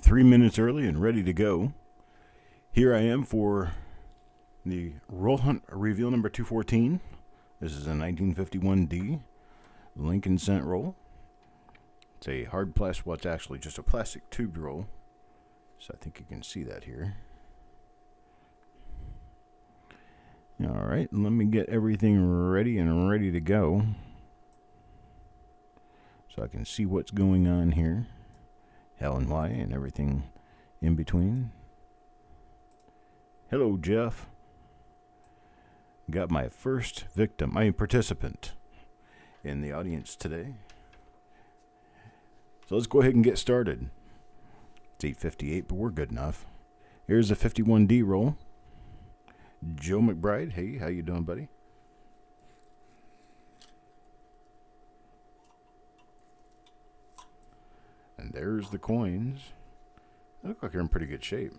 3 minutes early and ready to go. Here I am for the roll hunt reveal number 214. This is a 1951D Lincoln cent roll. It's a hard plastic, well, it's actually just a plastic tubed roll. So I think you can see that here. All right, let me get everything ready and ready to go so I can see what's going on here, how and why, and everything in between. Hello, Jeff. Got my first victim, my participant in the audience today. So let's go ahead and get started. It's 8:58, but we're good enough. Here's a 51D roll. Joe McBride, hey, how you doing, buddy? And there's the coins. They look like they're in pretty good shape.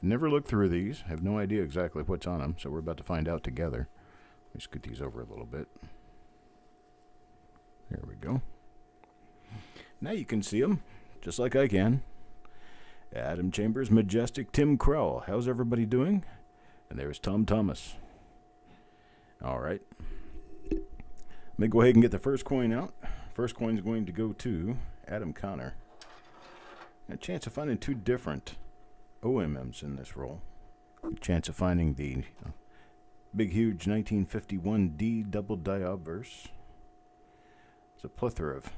Never looked through these. I have no idea exactly what's on them, so we're about to find out together. Let me scoot these over a little bit. There we go. Now you can see them, just like I can. Adam Chambers, Majestic, Tim Crowell. How's everybody doing? And there's Tom Thomas. All right. Let me go ahead and get the first coin out. First coin is going to go to Adam Connor. A chance of finding two different OMMs in this roll. A chance of finding the big, huge 1951D double die obverse. It's a plethora of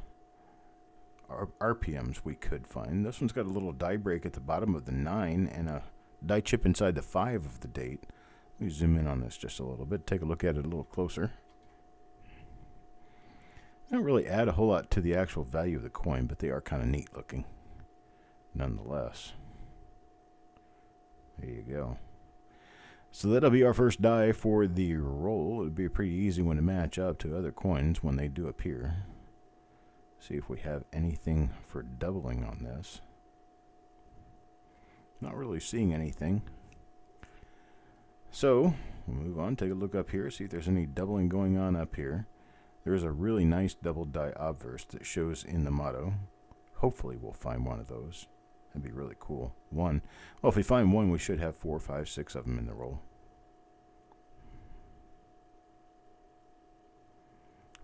RPMs we could find. This one's got a little die break at the bottom of the 9 and a die chip inside the 5 of the date. Let me zoom in on this just a little bit, take a look at it a little closer. They don't really add a whole lot to the actual value of the coin, but they are kind of neat looking nonetheless. There you go. So that'll be our first die for the roll. It'll be a pretty easy one to match up to other coins when they do appear. See if we have anything for doubling on this. Not really seeing anything. So we'll move on, take a look up here, see if there's any doubling going on up here. There's a really nice double die obverse that shows in the motto. Hopefully we'll find one of those. That'd be really cool. One. Well, if we find one, we should have 4, 5, 6 of them in the roll.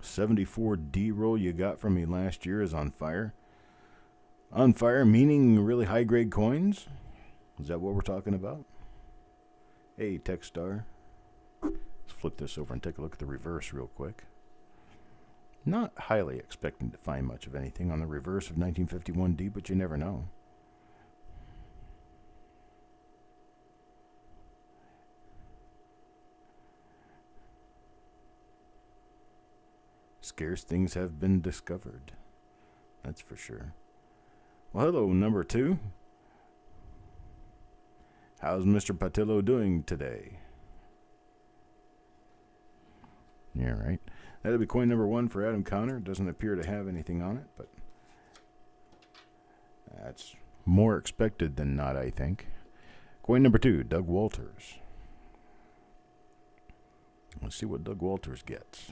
74D roll you got from me last year is on fire. On fire meaning really high grade coins? Is that what we're talking about? Hey, Techstar. Let's flip this over and take a look at the reverse real quick. Not highly expecting to find much of anything on the reverse of 1951D, but you never know. Scarce things have been discovered. That's for sure. Well, hello, number 2. How's Mr. Patillo doing today? Yeah, right. That'll be coin number 1 for Adam Connor. Doesn't appear to have anything on it, but that's more expected than not, I think. Coin number 2, Doug Walters. Let's see what Doug Walters gets.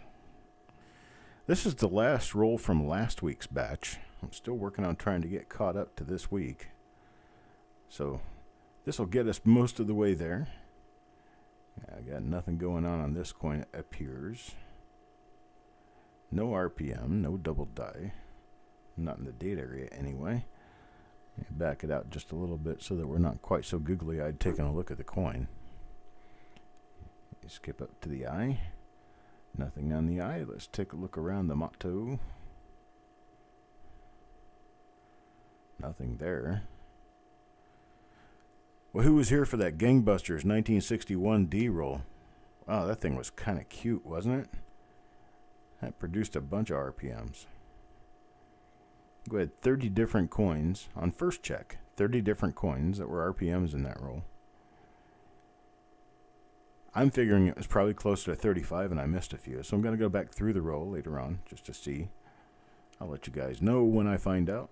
This is the last roll from last week's batch. I'm still working on trying to get caught up to this week. So this will get us most of the way there. I got nothing going on this coin, it appears. No RPM, no double die. Not in the date area anyway. Back it out just a little bit so that we're not quite so googly-eyed taking a look at the coin. Skip up to the eye. Nothing on the eye. Let's take a look around the motto. Nothing there. Well, who was here for that Gangbusters 1961D roll? Wow, that thing was kind of cute, wasn't it? That produced a bunch of RPMs. We had 30 different coins on first check. 30 different coins that were RPMs in that roll. I'm figuring it was probably closer to 35 and I missed a few. So I'm going to go back through the roll later on just to see. I'll let you guys know when I find out.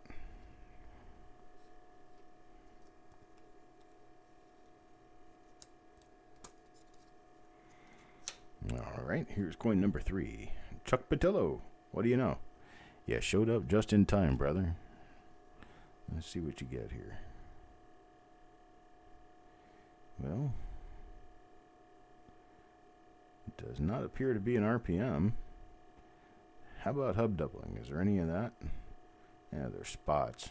All right, here's coin number 3. Chuck Patillo. What do you know? You showed up just in time, brother. Let's see what you get here. Well, it does not appear to be an RPM. How about hub doubling? Is there any of that? Yeah, there's spots.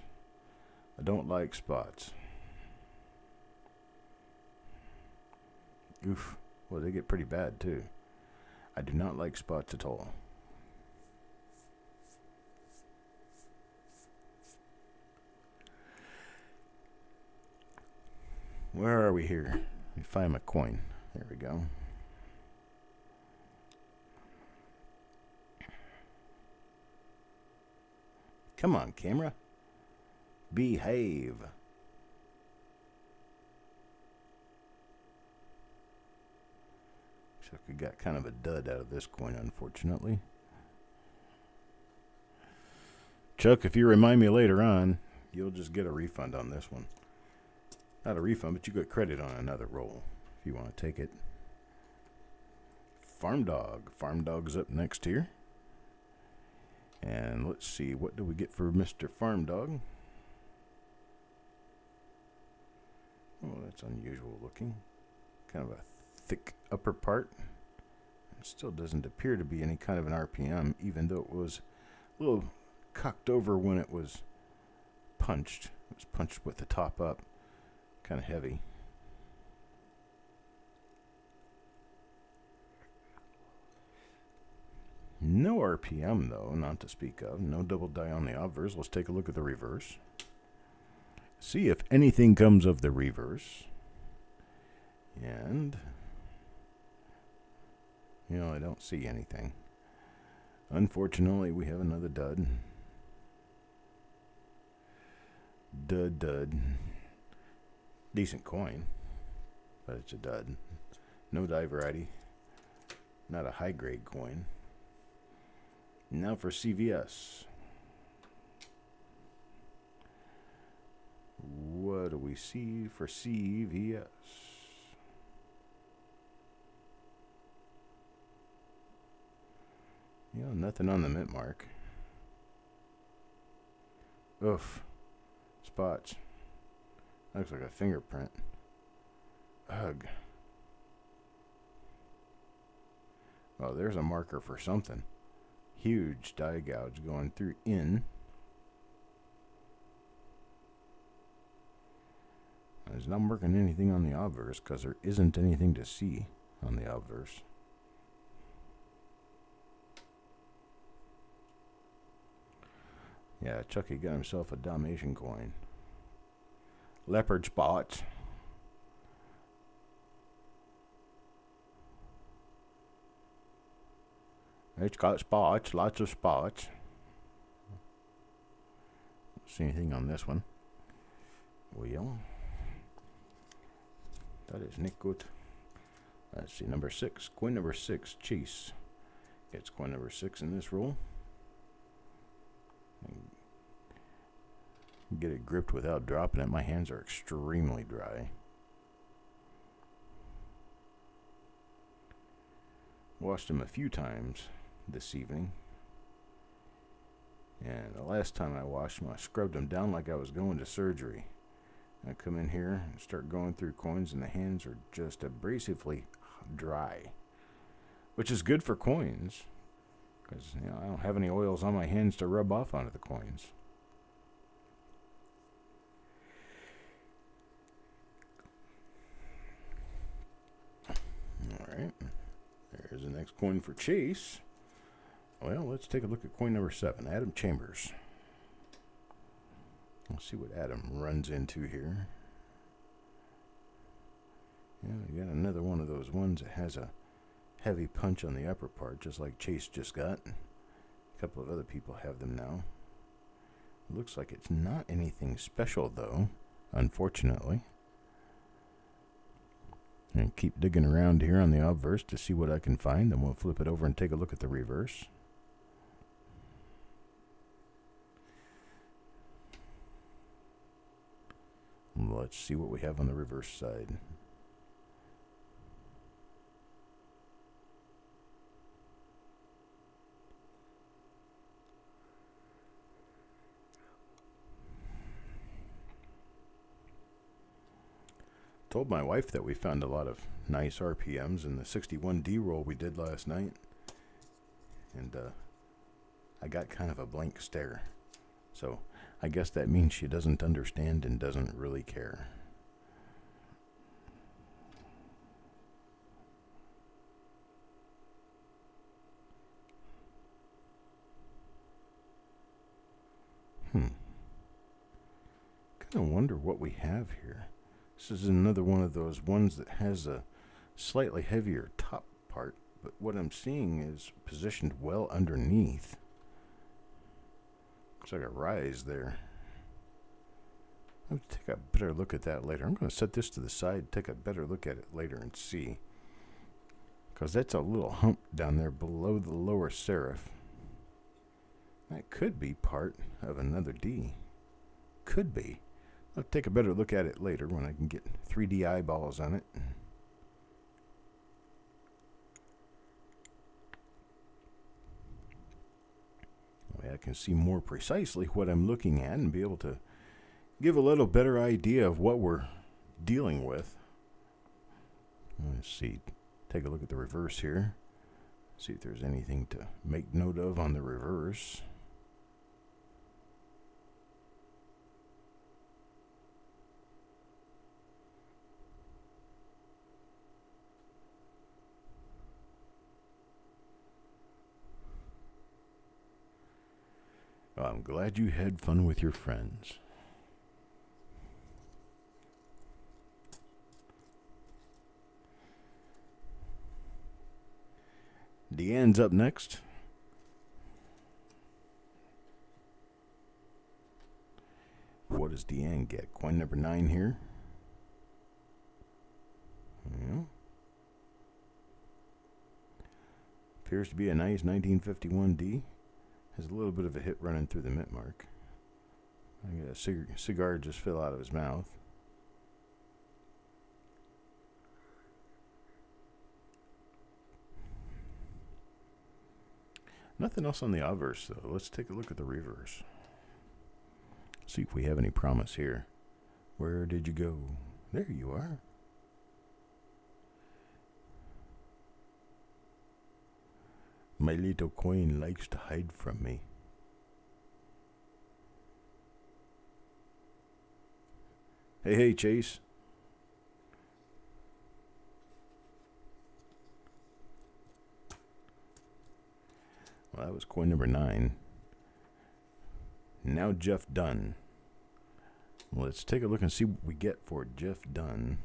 I don't like spots. Oof. Well, they get pretty bad, too. I do not like spots at all. Where are we here? Let me find my coin. There we go. Come on, camera. Behave. Looks like we got kind of a dud out of this coin, unfortunately. Chuck, if you remind me later on, you'll just get a refund on this one. Not a refund, but you get credit on another roll if you want to take it. Farm Dog. Farm Dog's up next here. And let's see, what do we get for Mr. Farm Dog? Oh, that's unusual looking. Kind of a thick upper part. It still doesn't appear to be any kind of an RPM, even though it was a little cocked over when it was punched. It was punched with the top up. Kind of heavy. No RPM, though, not to speak of. No double die on the obverse. Let's take a look at the reverse. See if anything comes of the reverse. And, I don't see anything. Unfortunately, we have another dud. Dud. Decent coin, but it's a dud. No die variety. Not a high-grade coin. Now for CVS. What do we see for CVS? Nothing on the mint mark. Oof. Spots. Looks like a fingerprint. Ugh. Oh, there's a marker for something. Huge die gouge going through in. It's not marking anything on the obverse because there isn't anything to see on the obverse. Yeah, Chucky got himself a Dalmatian coin. Leopard spots. It's got spots, lots of spots. Don't see anything on this one. Well, that is not good. Let's see, number 6. Coin number 6, Chase. It's coin number 6 in this roll. Get it gripped without dropping it. My hands are extremely dry. Washed them a few times this evening. And the last time I washed them, I scrubbed them down like I was going to surgery. I come in here and start going through coins, and the hands are just abrasively dry, which is good for coins because I don't have any oils on my hands to rub off onto the coins. Alright, there's the next coin for Chase. Well, let's take a look at coin number 7, Adam Chambers. Let's see what Adam runs into here. Yeah, we got another one of those ones that has a heavy punch on the upper part, just like Chase just got. A couple of other people have them now. Looks like it's not anything special, though, unfortunately. And keep digging around here on the obverse to see what I can find, then we'll flip it over and take a look at the reverse. Let's see what we have on the reverse side. Told my wife that we found a lot of nice RPMs in the 61D roll we did last night. And I got kind of a blank stare. So I guess that means she doesn't understand and doesn't really care. Kind of wonder what we have here. This is another one of those ones that has a slightly heavier top part, but what I'm seeing is positioned well underneath. Looks like a rise there. I'll take a better look at that later. I'm going to set this to the side, take a better look at it later and see. Because that's a little hump down there below the lower serif. That could be part of another D. Could be. I'll take a better look at it later when I can get 3D eyeballs on it. That way I can see more precisely what I'm looking at and be able to give a little better idea of what we're dealing with. Let's see. Take a look at the reverse here. See if there's anything to make note of on the reverse. Well, I'm glad you had fun with your friends. Deanne's up next. What does Deanne get? Coin number 9 here. Yeah. Appears to be a nice 1951D. Has a little bit of a hit running through the mint mark. I got a cigar just fell out of his mouth. Nothing else on the obverse, though. Let's take a look at the reverse. See if we have any promise here. Where did you go? There you are. My little coin likes to hide from me. Hey, Chase. Well, that was coin number 9. Now Jeff Dunn. Let's take a look and see what we get for Jeff Dunn.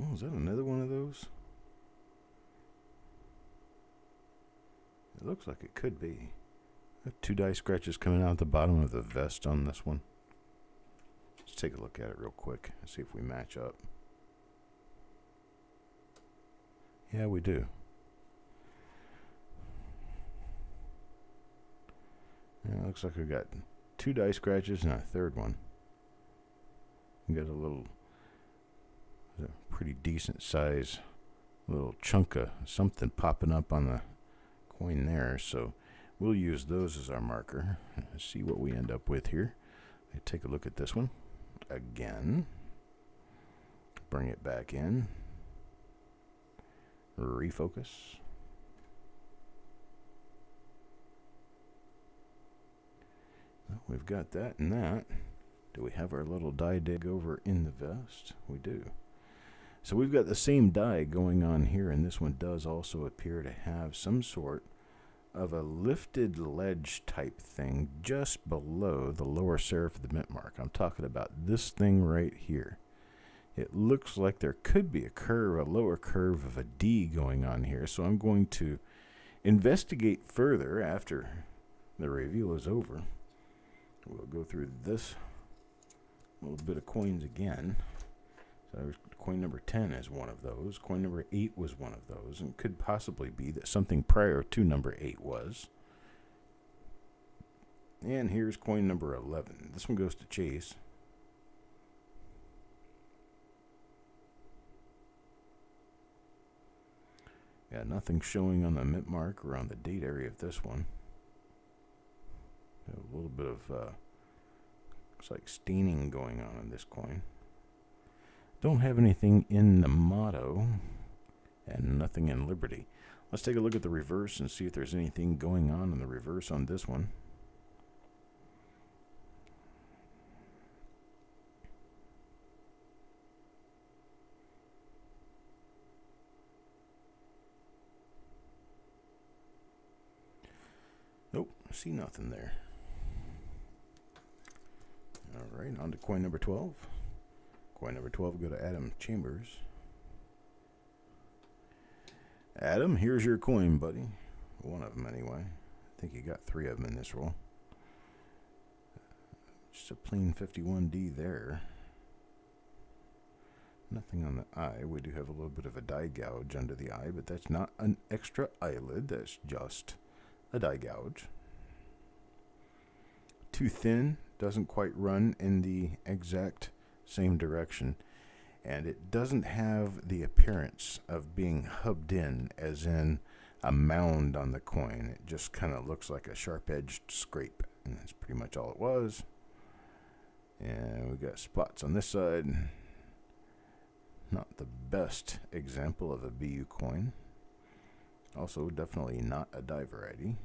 Oh, is that another one of those? It looks like it could be. 2 die scratches coming out the bottom of the vest on this one. Let's take a look at it real quick and see if we match up. Yeah, we do. Yeah, it looks like we got 2 die scratches and a third one. We got a pretty decent size little chunk of something popping up on the coin there, so we'll use those as our marker. Let's see what we end up with here. Take a look at this one again. Bring it back in. Refocus. Well, we've got that and that. Do we have our little die dig over in the vest? We do. So we've got the same die going on here, and this one does also appear to have some sort of a lifted ledge type thing just below the lower serif of the mint mark. I'm talking about this thing right here. It looks like there could be a curve, a lower curve of a D going on here, so I'm going to investigate further after the review is over. We'll go through this little bit of coins again. So coin number 10 is one of those. Coin number 8 was one of those, and could possibly be that something prior to number 8 was. And here's coin number 11. This one goes to Chase. Yeah, nothing showing on the mint mark or on the date area of this one. A little bit of, looks like staining going on in this coin. Don't have anything in the motto and nothing in Liberty. Let's take a look at the reverse and see if there's anything going on in the reverse on this one. Nope, see nothing there. All right, on to coin number 12. Coin number 12 will go to Adam Chambers. Adam, here's your coin, buddy. One of them, anyway. I think you got 3 of them in this roll. Just a plain 51D there. Nothing on the eye. We do have a little bit of a die gouge under the eye, but that's not an extra eyelid. That's just a die gouge. Too thin. Doesn't quite run in the exact same direction. And it doesn't have the appearance of being hubbed in, as in a mound on the coin. It just kind of looks like a sharp-edged scrape, and that's pretty much all it was. And we got spots on this side. Not the best example of a BU coin. Also, definitely not a die variety.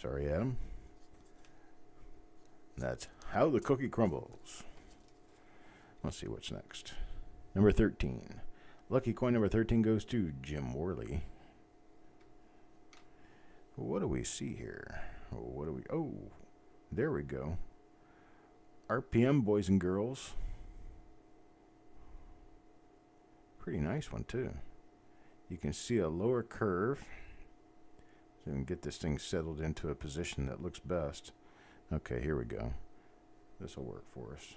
Sorry, Adam. That's how the cookie crumbles. Let's see what's next. Number 13. Lucky coin number 13 goes to Jim Worley. What do we see here? What do we... Oh, there we go. RPM, boys and girls. Pretty nice one, too. You can see a lower curve. So we can get this thing settled into a position that looks best. Okay, here we go. This will work for us.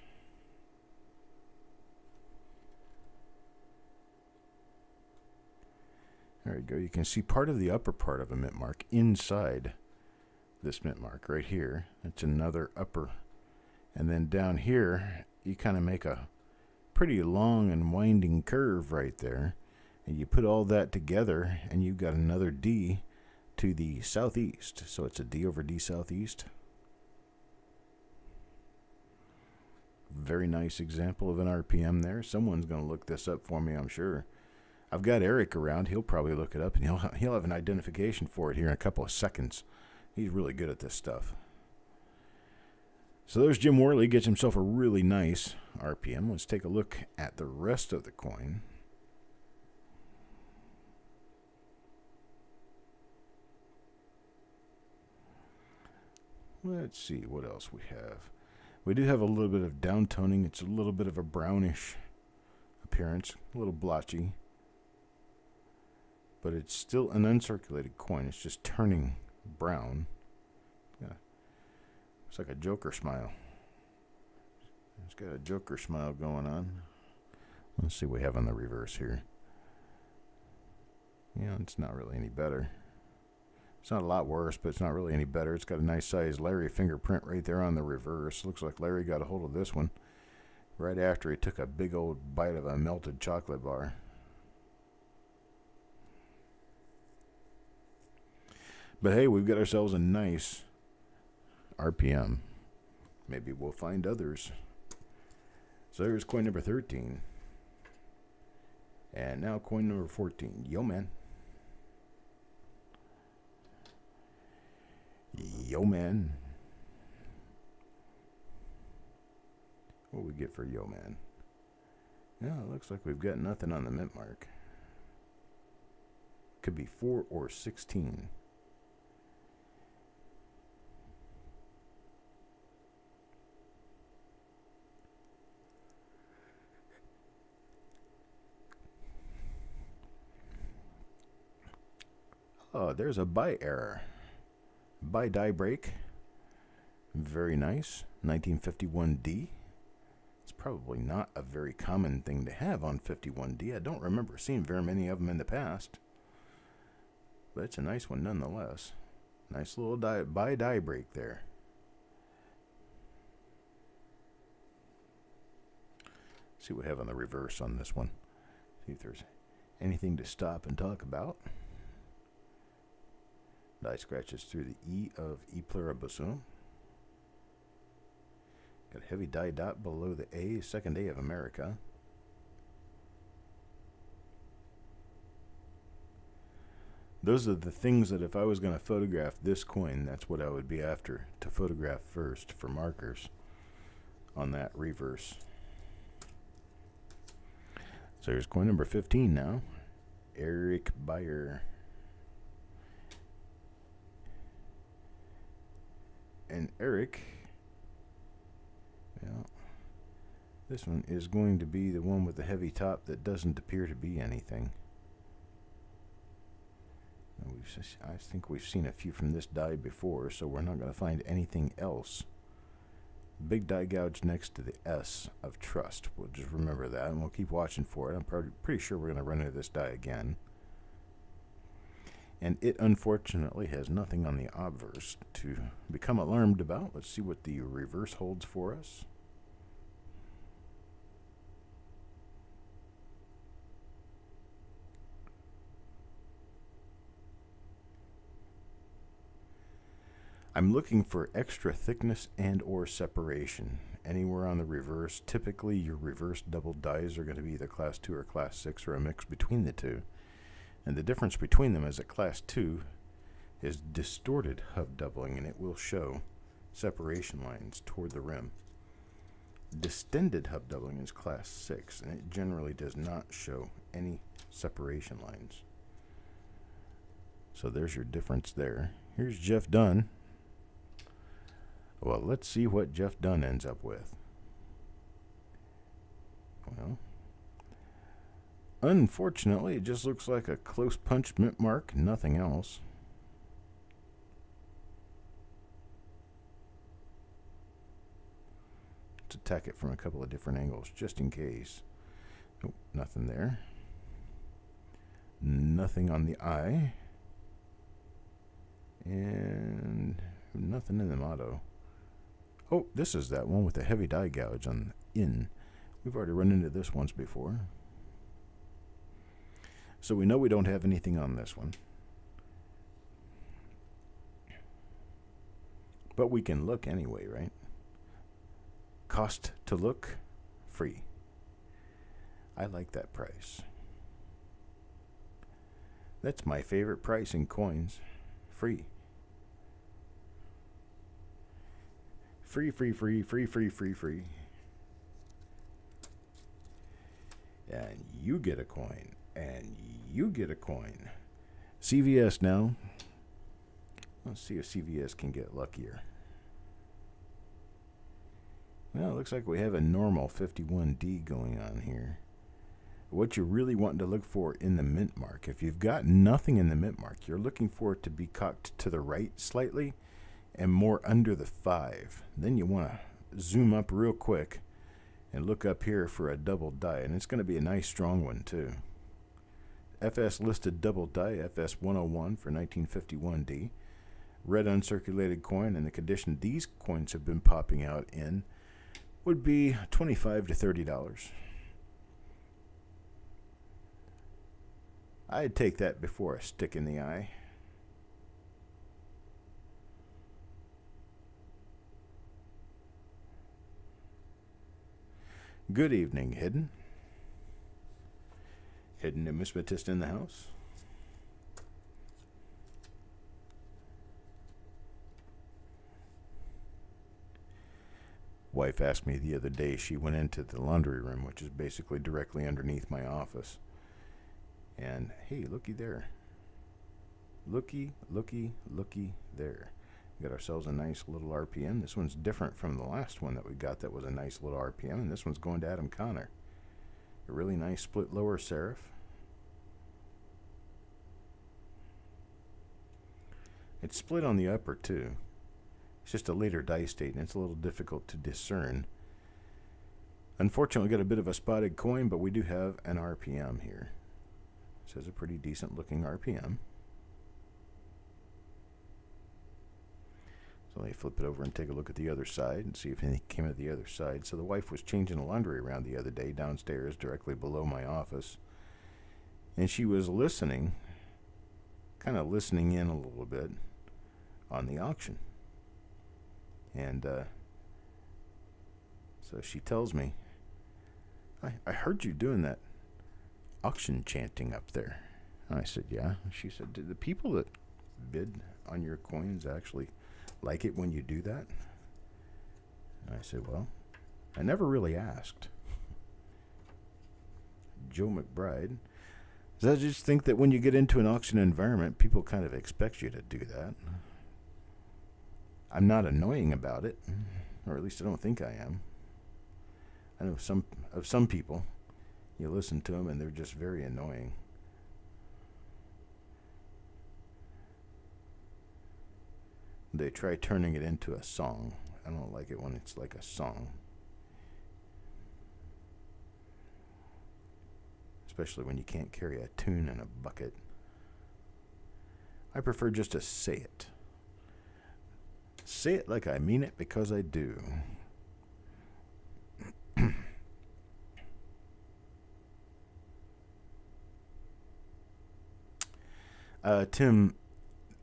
There we go. You can see part of the upper part of a mint mark inside this mint mark right here. It's another upper. And then down here, you kind of make a pretty long and winding curve right there. And you put all that together, and you've got another D to the southeast. So it's a D over D southeast. Very nice example of an RPM there. Someone's going to look this up for me, I'm sure. I've got Eric around. He'll probably look it up, and he'll have an identification for it here in a couple of seconds. He's really good at this stuff. So there's Jim Worley. Gets himself a really nice RPM. Let's take a look at the rest of the coin. Let's see what else we have. We do have a little bit of downtoning. It's a little bit of a brownish appearance, a little blotchy. But it's still an uncirculated coin. It's just turning brown. Yeah. It's like a Joker smile. It's got a Joker smile going on. Let's see what we have on the reverse here. Yeah, it's not really any better. It's not a lot worse, but it's not really any better. It's got a nice size Larry fingerprint right there on the reverse. Looks like Larry got a hold of this one right after he took a big old bite of a melted chocolate bar. But hey, we've got ourselves a nice RPM. Maybe we'll find others. So there's coin number 13. And now coin number 14. Yo, man. Yo, man. What do we get for Yo, man? Yeah, it looks like we've got nothing on the mint mark. Could be 4 or 16. Oh, there's a buy error. Buy die break. Very nice. 1951D. It's probably not a very common thing to have on 51D. I don't remember seeing very many of them in the past. But it's a nice one nonetheless. Nice little buy die break there. See what we have on the reverse on this one. See if there's anything to stop and talk about. Die scratches through the E of E pluribusum. Got a heavy die dot below the A, second A of America. Those are the things that if I was going to photograph this coin, that's what I would be after to photograph first for markers on that reverse. So here's coin number 15 now. Eric Beyer. And Eric, well, this one is going to be the one with the heavy top that doesn't appear to be anything. I think we've seen a few from this die before, so we're not going to find anything else. Big die gouge next to the S of trust. We'll just remember that, and we'll keep watching for it. I'm pretty sure we're going to run into this die again. And it, unfortunately, has nothing on the obverse to become alarmed about. Let's see what the reverse holds for us. I'm looking for extra thickness and or separation. Anywhere on the reverse, typically your reverse double dies are going to be either class 2 or class 6 or a mix between the two. And the difference between them is that class 2 is distorted hub doubling, and it will show separation lines toward the rim. Distended hub doubling is class 6, and it generally does not show any separation lines. So there's your difference there. Here's Jeff Dunn. Well, let's see what Jeff Dunn ends up with. Well, unfortunately, it just looks like a close punch mint mark, nothing else. Let's attack it from a couple of different angles, just in case. Nope, nothing there. Nothing on the eye. And nothing in the motto. Oh, this is that one with the heavy die gouge on the in. We've already run into this once before. So we know we don't have anything on this one. But we can look anyway, right? Cost to look, free. I like that price. That's my favorite price in coins. Free. Free, free, free, free, free, free, free. And you get a coin. And you get a coin. CVS now. Let's see if CVS can get luckier. Well, it looks like we have a normal 51D going on here. What you're really wanting to look for in the mint mark, if you've got nothing in the mint mark, you're looking for it to be cocked to the right slightly and more under the 5. Then you want to zoom up real quick and look up here for a double die, and it's going to be a nice strong one too. FS listed double die, FS 101 for 1951D. Red uncirculated coin, and the condition these coins have been popping out in would be $25 to $30. I'd take that before a stick in the eye. Good evening, Hidden. Hidden numismatist in the house. Wife asked me the other day, she went into the laundry room, which is basically directly underneath my office. And, hey, looky there. Looky, looky, looky there. We got ourselves a nice little RPM. This one's different from the last one that we got that was a nice little RPM, and this one's going to Adam Connor. A really nice split lower serif. It's split on the upper, too. It's just a later die state, and it's a little difficult to discern. Unfortunately, we got a bit of a spotted coin, but we do have an RPM here. It says a pretty decent looking RPM. So let me flip it over and take a look at the other side and see if anything came out the other side. So the wife was changing the laundry around the other day downstairs directly below my office. And she was listening, kind of listening in a little bit. on the auction. And so she tells me, I heard you doing that auction chanting up there. And I said, yeah. She said, do the people that bid on your coins actually like it when you do that? And I said, well, I never really asked. Joe McBride. I just think that when you get into an auction environment, people kind of expect you to do that. I'm not annoying about it, or at least I don't think I am. I know some people, you listen to them and they're just very annoying. They try turning it into a song. I don't like it when it's like a song. Especially when you can't carry a tune in a bucket. I prefer just to say it. Say it like I mean it because I do. Tim,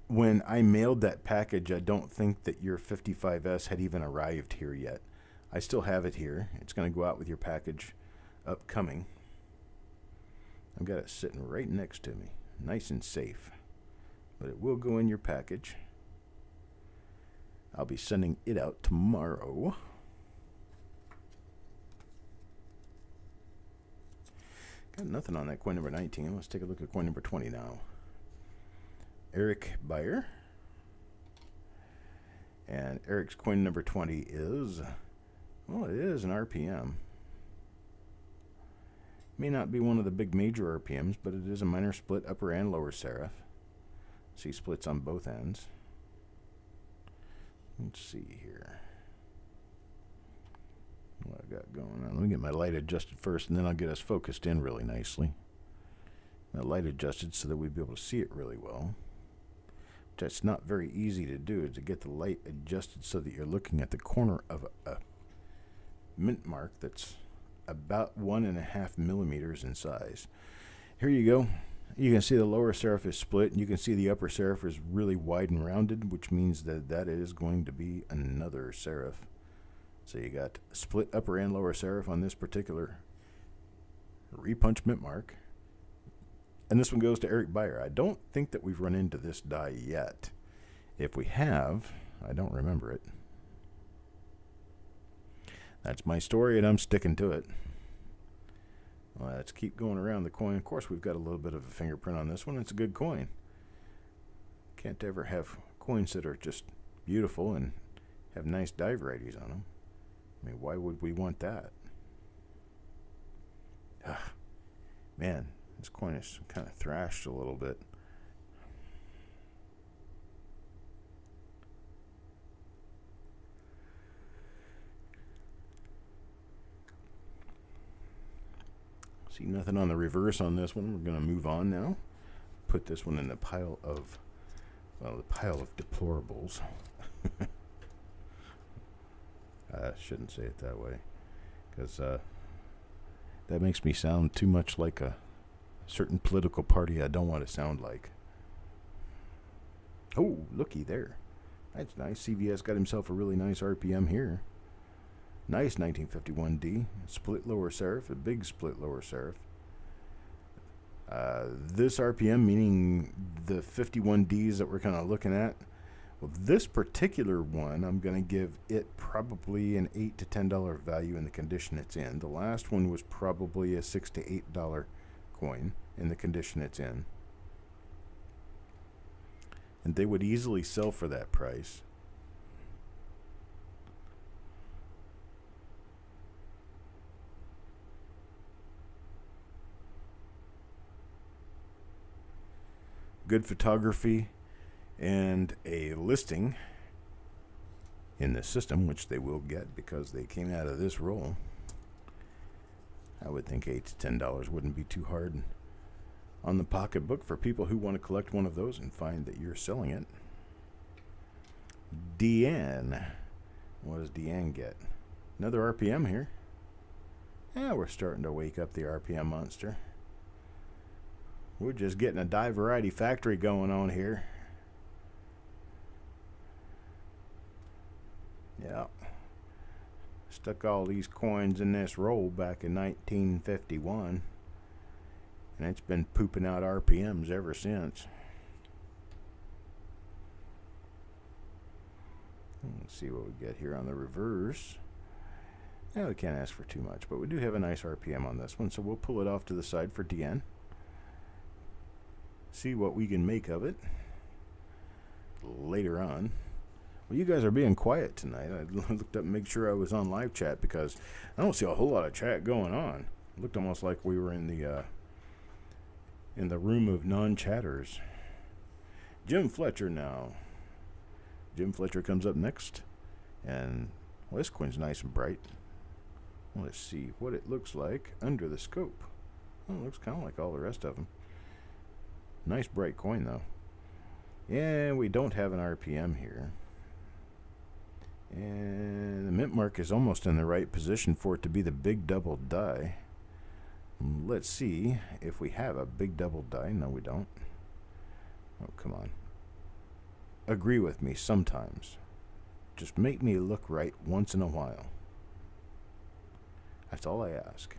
when I mailed that package, I don't think that your 55S had even arrived here yet. I still have it here. It's going to go out with your package upcoming. I've got it sitting right next to me, nice and safe. But it will go in your package. I'll be sending it out tomorrow. Got nothing on that coin number 19. Let's take a look at coin number 20 now. Eric Beyer. And Eric's coin number 20 is, well, it is an RPM. May not be one of the big major RPMs, but it is a minor split upper and lower serif. See splits on both ends. Let's see here what I got going on. Let me get my light adjusted first, and then I'll get us focused in really nicely. My light adjusted so that we'd be able to see it really well. That's not very easy to do, is to get the light adjusted so that you're looking at the corner of a mint mark that's about 1.5 millimeters in size. Here you go. You can see the lower serif is split, and you can see the upper serif is really wide and rounded, which means that that is going to be another serif. So you got split upper and lower serif on this particular repunch mint mark. And this one goes to Eric Beyer. I don't think that we've run into this die yet. If we have, I don't remember it. That's my story, and I'm sticking to it. Well, let's keep going around the coin. Of course, we've got a little bit of a fingerprint on this one. It's a good coin. Can't ever have coins that are just beautiful and have nice die varieties on them. I mean, why would we want that? Man, this coin is kind of thrashed a little bit. See nothing on the reverse on this one. We're going to move on now. Put this one in the pile of, well, the pile of deplorables. I shouldn't say it that way, because that makes me sound too much like a certain political party I don't want to sound like. Oh, looky there. That's nice. CVS got himself a really nice RPM here. Nice 1951D. Split lower serif, a big split lower serif. This RPM, meaning the 51Ds that we're kind of looking at, well, this particular one, I'm going to give it probably an $8 to $10 value in the condition it's in. The last one was probably a $6 to $8 coin in the condition it's in. And they would easily sell for that price. Good photography and a listing in the system, which they will get because they came out of this roll. I would think $8 to $10 wouldn't be too hard on the pocketbook for people who want to collect one of those and find that you're selling it. Deanne. What does Deanne get? Another RPM here. Yeah, we're starting to wake up the RPM monster. We're just getting a die variety factory going on here. Yeah. Stuck all these coins in this roll back in 1951. And it's been pooping out RPMs ever since. Let's see what we get here on the reverse. Yeah, we can't ask for too much, but we do have a nice RPM on this one, so we'll pull it off to the side for DN. See what we can make of it later on. Well, you guys are being quiet tonight. I looked up and make sure I was on live chat because I don't see a whole lot of chat going on. It looked almost like we were in the room of non-chatters. Jim Fletcher now. Jim Fletcher comes up next, and well, this coin's nice and bright. Let's see what it looks like under the scope. Oh, it looks kind of like all the rest of them. Nice bright coin though. And we don't have an RPM here. And the mint mark is almost in the right position for it to be the big double die. Let's see if we have a big double die. No, we don't. Oh, come on. Agree with me sometimes. Just make me look right once in a while. That's all I ask.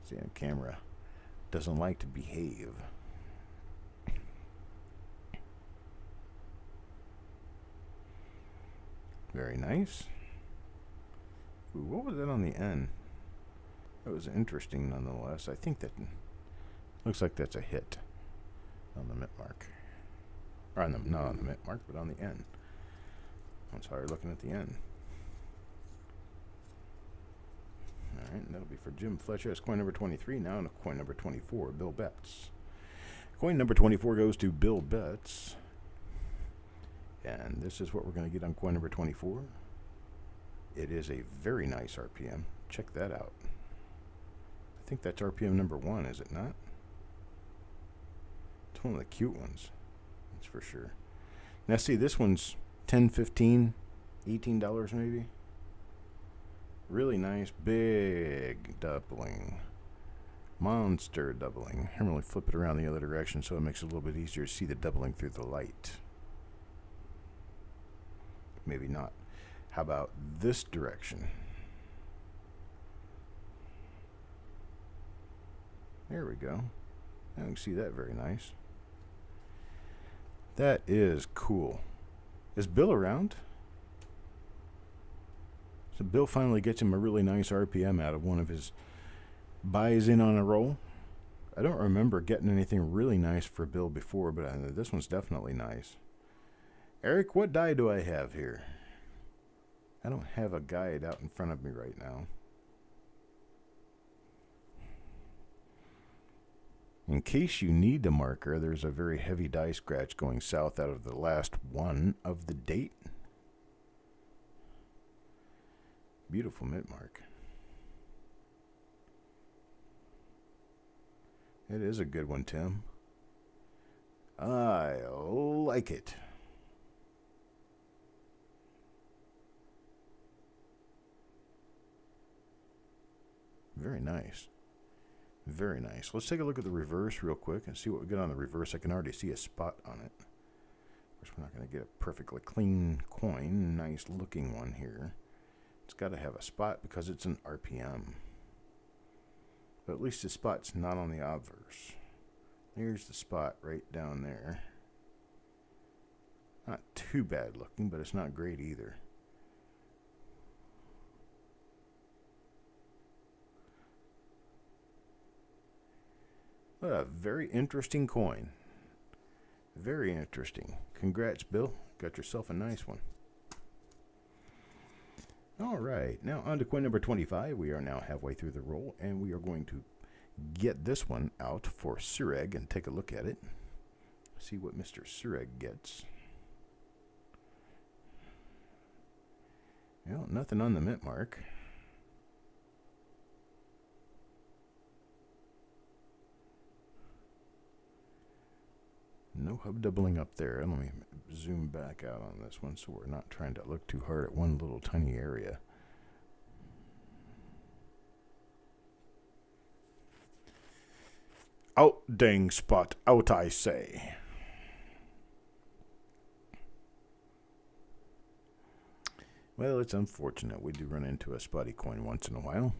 See, on camera doesn't like to behave. Very nice. Ooh, what was that on the end? That was interesting nonetheless. I think that looks like that's a hit on the mint mark. Or on the, not on the mint mark, but on the end. That's how you're looking at the end. Alright, and that'll be for Jim Fletcher. That's coin number 23 now, and coin number 24, Bill Betts. Coin number 24 goes to Bill Betts. And this is what we're going to get on coin number 24. It is a very nice RPM. Check that out. I think that's RPM number 1, is it not? It's one of the cute ones. That's for sure. Now see, this one's $10, $15, $18 maybe. Really nice, big doubling. Monster doubling. I'm going to flip it around the other direction so it makes it a little bit easier to see the doubling through the light. Maybe not. How about this direction? There we go. Now you can see that very nice. That is cool. Is Bill around? So Bill finally gets him a really nice RPM out of one of his buys in on a roll. I don't remember getting anything really nice for Bill before, but this one's definitely nice. Eric, what die do I have here? I don't have a guide out in front of me right now. In case you need the marker, there's a very heavy die scratch going south out of the last one of the date. Beautiful mint mark. It is a good one, Tim. I like it. Very nice. Very nice. Let's take a look at the reverse real quick and see what we get on the reverse. I can already see a spot on it. Of course, we're not going to get a perfectly clean coin. Nice looking one here. It's got to have a spot because it's an RPM. But at least the spot's not on the obverse. There's the spot right down there. Not too bad looking, but it's not great either. What a very interesting coin. Very interesting. Congrats, Bill. Got yourself a nice one. All right. Now on to coin number 25. We are now halfway through the roll, and we are going to get this one out for Sureg and take a look at it. See what Mr. Sureg gets. Well, nothing on the mint mark. No hub doubling up there. Let me zoom back out on this one so we're not trying to look too hard at one little tiny area. Out, dang spot, out I say. Well, it's unfortunate. We do run into a spotty coin once in a while.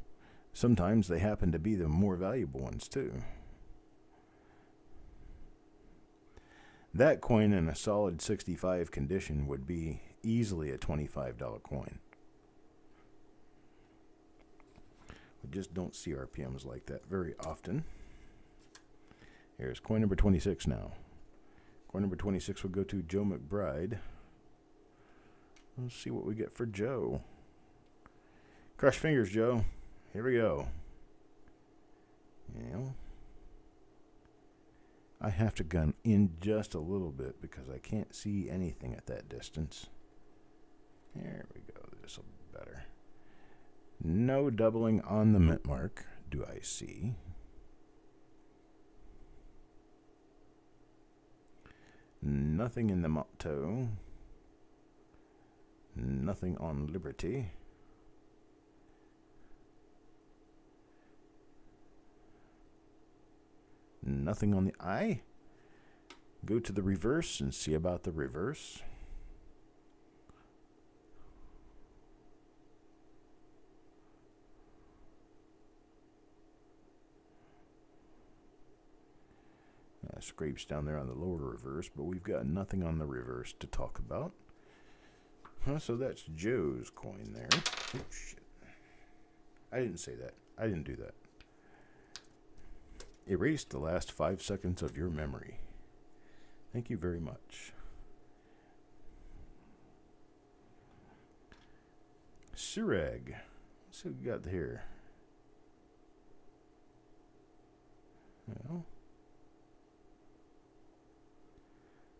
Sometimes they happen to be the more valuable ones, too. That coin in a solid 65 condition would be easily a $25 coin. We just don't see RPMs like that very often. Here's coin number 26 now. Coin number 26 will go to Joe McBride. Let's see what we get for Joe. Crush fingers, Joe. Here we go. Yeah. I have to gun in just a little bit because I can't see anything at that distance. There we go. This will be better. No doubling on the mint mark, do I see. Nothing in the motto. Nothing on Liberty. Nothing on the I. Go to the reverse and see about the reverse. Scrapes down there on the lower reverse, but we've got nothing on the reverse to talk about. So that's Joe's coin there. Oh, shit. I didn't say that. I didn't do that. Erase the last 5 seconds of your memory. Thank you very much. Surag. Let's see what we got here. Well,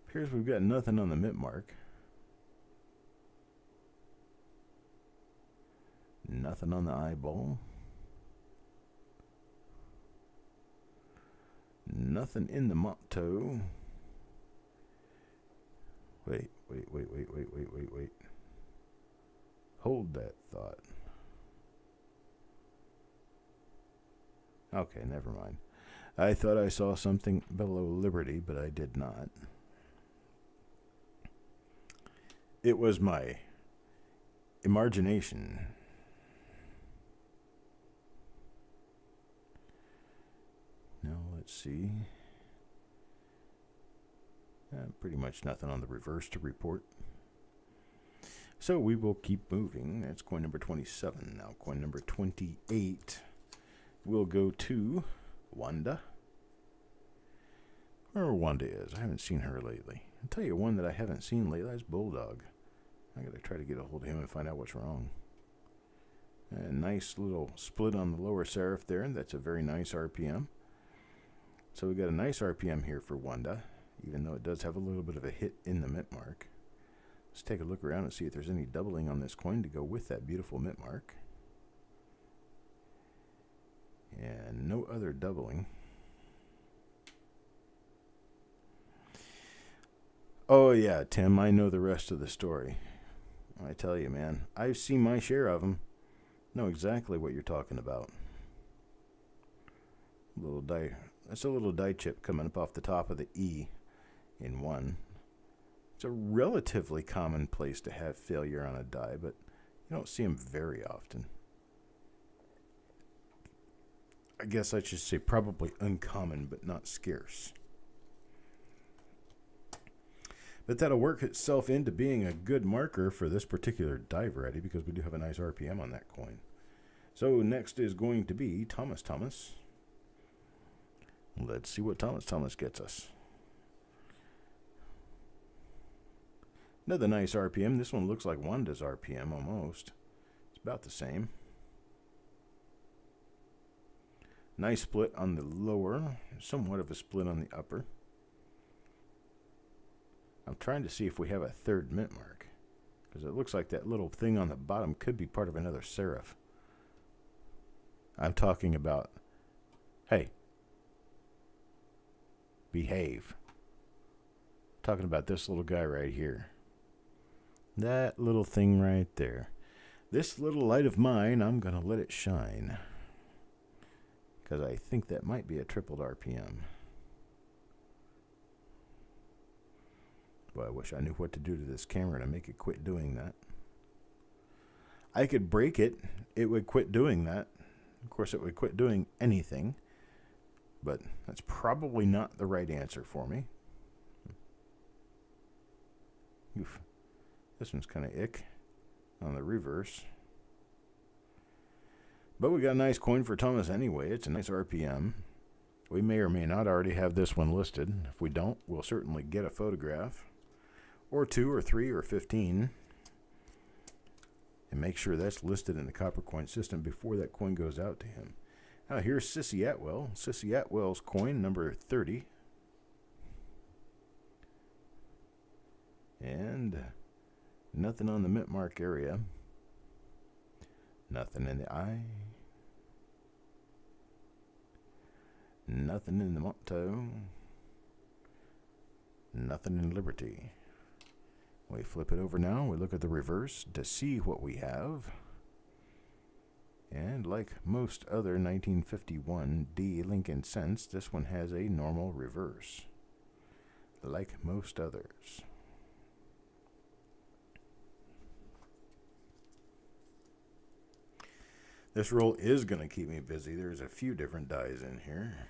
appears we've got nothing on the mint mark. Nothing on the eyeball. Nothing in the motto. Wait. Hold that thought. Okay, never mind. I thought I saw something below Liberty, but I did not. It was my imagination. Now, let's see. Pretty much nothing on the reverse to report. So we will keep moving. That's coin number 27. Now, coin number 28 will go to Wanda. Where Wanda is. I haven't seen her lately. I'll tell you one that I haven't seen lately. That's Bulldog. I got to try to get a hold of him and find out what's wrong. A nice little split on the lower serif there. That's a very nice RPM. So we got a nice RPM here for Wanda, even though it does have a little bit of a hit in the mint mark. Let's take a look around and see if there's any doubling on this coin to go with that beautiful mint mark. And no other doubling. Oh yeah, Tim, I know the rest of the story. I tell you, man, I've seen my share of them. Know exactly what you're talking about. That's a little die chip coming up off the top of the E in 1. It's a relatively common place to have failure on a die, but you don't see them very often. I guess I should say probably uncommon, but not scarce. But that'll work itself into being a good marker for this particular die variety because we do have a nice RPM on that coin. So next is going to be Thomas. Let's see what Thomas gets us. Another nice RPM. This one looks like Wanda's RPM almost. It's about the same. Nice split on the lower, somewhat of a split on the upper. I'm trying to see if we have a third mint mark, because it looks like that little thing on the bottom could be part of another serif. I'm talking about, hey, behave. Talking about this little guy right here. That little thing right there. This little light of mine, I'm going to let it shine, because I think that might be a tripled RPM. Boy, I wish I knew what to do to this camera to make it quit doing that. I could break it. It would quit doing that. Of course, it would quit doing anything. But that's probably not the right answer for me. Oof. This one's kind of ick on the reverse. But we got a nice coin for Thomas anyway. It's a nice RPM. We may or may not already have this one listed. If we don't, we'll certainly get a photograph. Or 2 or 3 or 15. And make sure that's listed in the copper coin system before that coin goes out to him. Now here's Sissy Atwell. Sissy Atwell's coin, number 30. And nothing on the mint mark area. Nothing in the eye. Nothing in the motto. Nothing in Liberty. We flip it over now. We look at the reverse to see what we have. And like most other 1951 D Lincoln cents, this one has a normal reverse. Like most others. This roll is going to keep me busy. There's a few different dies in here.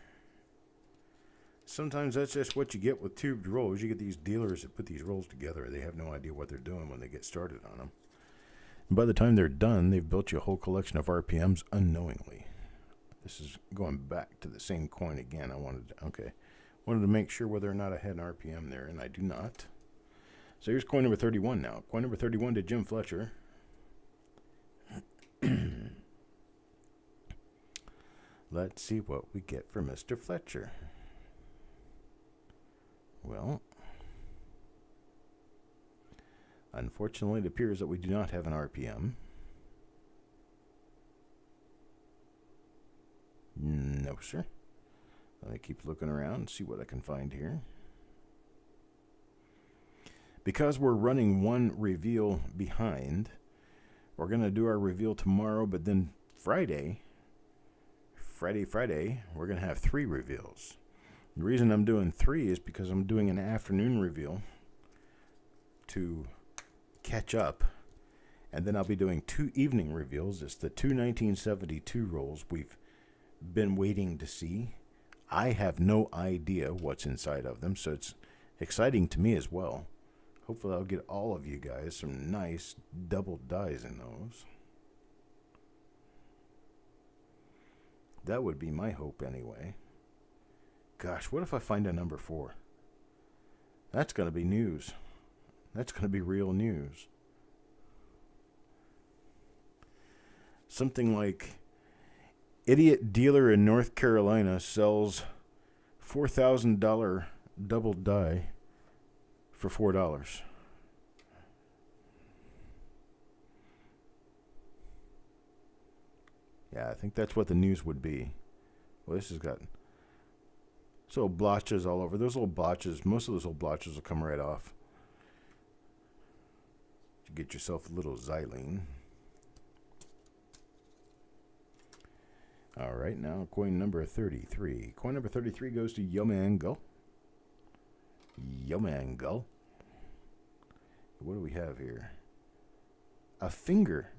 Sometimes that's just what you get with tubed rolls. You get these dealers that put these rolls together. They have no idea what they're doing when they get started on them. And by the time they're done, they've built you a whole collection of RPMs unknowingly. This is going back to the same coin again. I wanted to make sure whether or not I had an RPM there, and I do not. So here's coin number 31 now. Coin number 31 to Jim Fletcher. Let's see what we get for Mr. Fletcher. Well, unfortunately, it appears that we do not have an RPM. No, sir. Let me keep looking around and see what I can find here. Because we're running one reveal behind, we're going to do our reveal tomorrow, but then Friday, we're going to have 3 reveals. The reason I'm doing 3 is because I'm doing an afternoon reveal to catch up, and then I'll be doing 2 evening reveals. It's the 2 1972 rolls we've been waiting to see. I have no idea what's inside of them, so it's exciting to me as well. Hopefully I'll get all of you guys some nice double dies in those. That would be my hope anyway. Gosh, what if I find a number 4? That's going to be news. That's going to be real news. Something like idiot dealer in North Carolina sells $4,000 double die for $4. Yeah, I think that's what the news would be. Well, this has got little blotches all over. Those little blotches, most of those little blotches will come right off. You get yourself a little xylene. All right, now coin number 33. Coin number 33 goes to Yomango. Yomango. What do we have here? A finger.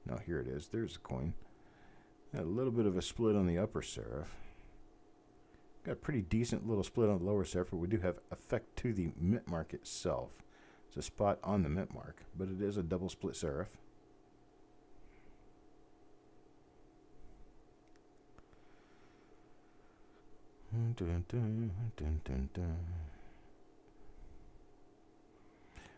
No, here it is. There's a coin. Got a little bit of a split on the upper serif. Got a pretty decent little split on the lower serif, but we do have effect to the mint mark itself. It's a spot on the mint mark, but it is a double split serif. Dun, dun, dun, dun, dun.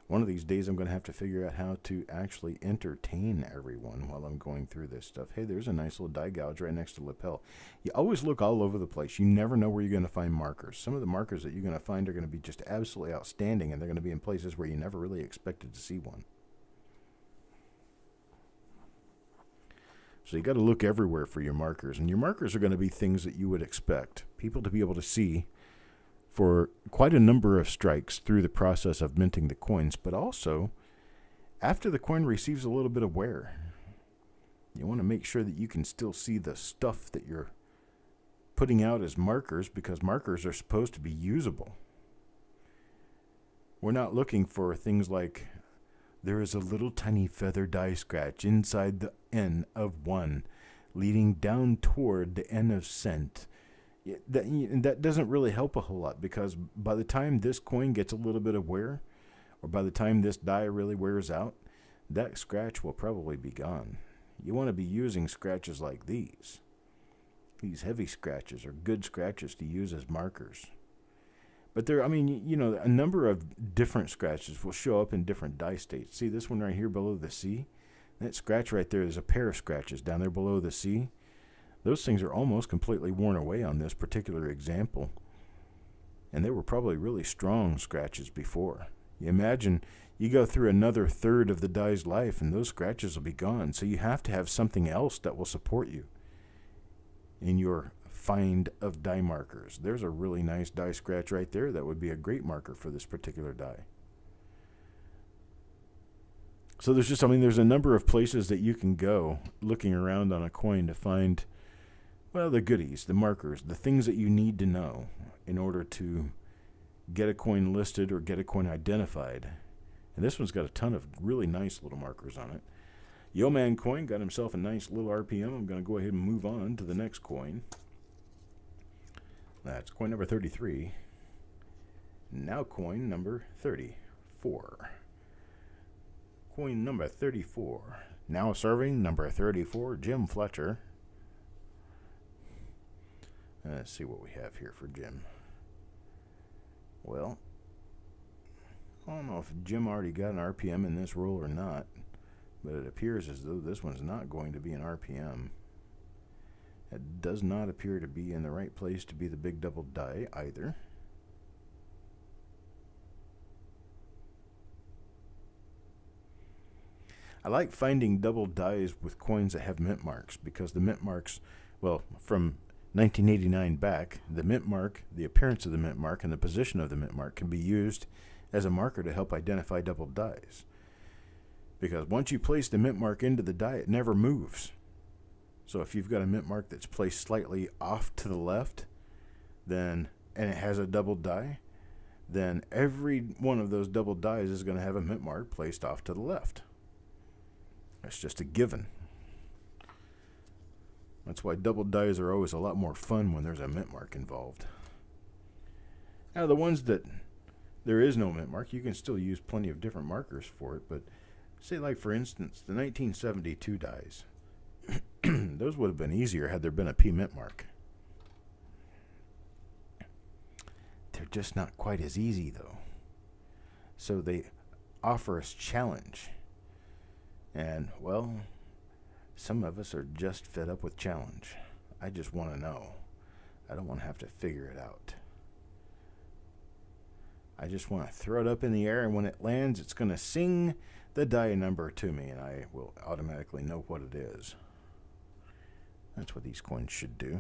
One of these days I'm going to have to figure out how to actually entertain everyone while I'm going through this stuff. Hey, there's a nice little die gouge right next to lapel. You always look all over the place. You never know where you're going to find markers. Some of the markers that you're going to find are going to be just absolutely outstanding, and they're going to be in places where you never really expected to see one. So you got to look everywhere for your markers, and your markers are going to be things that you would expect people to be able to see for quite a number of strikes through the process of minting the coins, but also after the coin receives a little bit of wear. You want to make sure that you can still see the stuff that you're putting out as markers, because markers are supposed to be usable. We're not looking for things like there is a little tiny feather die scratch inside the N of 1, leading down toward the N of cent. That doesn't really help a whole lot, because by the time this coin gets a little bit of wear, or by the time this die really wears out, that scratch will probably be gone. You want to be using scratches like these. These heavy scratches are good scratches to use as markers. But there, a number of different scratches will show up in different die states. See this one right here below the C? That scratch right there is a pair of scratches down there below the C. Those things are almost completely worn away on this particular example. And they were probably really strong scratches before. You imagine you go through another third of the die's life and those scratches will be gone. So you have to have something else that will support you in your find of die markers. There's a really nice die scratch right there that would be a great marker for this particular die. So there's a number of places that you can go looking around on a coin to find, well, the goodies, the markers, the things that you need to know in order to get a coin listed or get a coin identified. And this one's got a ton of really nice little markers on it. Yo Man coin got himself a nice little RPM. I'm going to go ahead and move on to the next coin. That's coin number 33. Now coin number 34. Coin number 34. Now serving number 34, Jim Fletcher. Let's see what we have here for Jim. Well, I don't know if Jim already got an RPM in this roll or not, but it appears as though this one's not going to be an RPM. It does not appear to be in the right place to be the big double die either. I like finding double dies with coins that have mint marks, because the mint marks, well, from 1989 back, the mint mark, the appearance of the mint mark, and the position of the mint mark can be used as a marker to help identify double dies. Because once you place the mint mark into the die, it never moves. So if you've got a mint mark that's placed slightly off to the left, and it has a double die, then every one of those double dies is going to have a mint mark placed off to the left. That's just a given. That's why double dies are always a lot more fun when there's a mint mark involved. Now, the ones that there is no mint mark, you can still use plenty of different markers for it, but say, like, for instance, the 1972 dies. Those would have been easier had there been a P mint mark. They're just not quite as easy, though. So they offer us challenge. And, well, some of us are just fed up with challenge. I just want to know. I don't want to have to figure it out. I just want to throw it up in the air, and when it lands, it's going to sing the die number to me, and I will automatically know what it is. That's what these coins should do.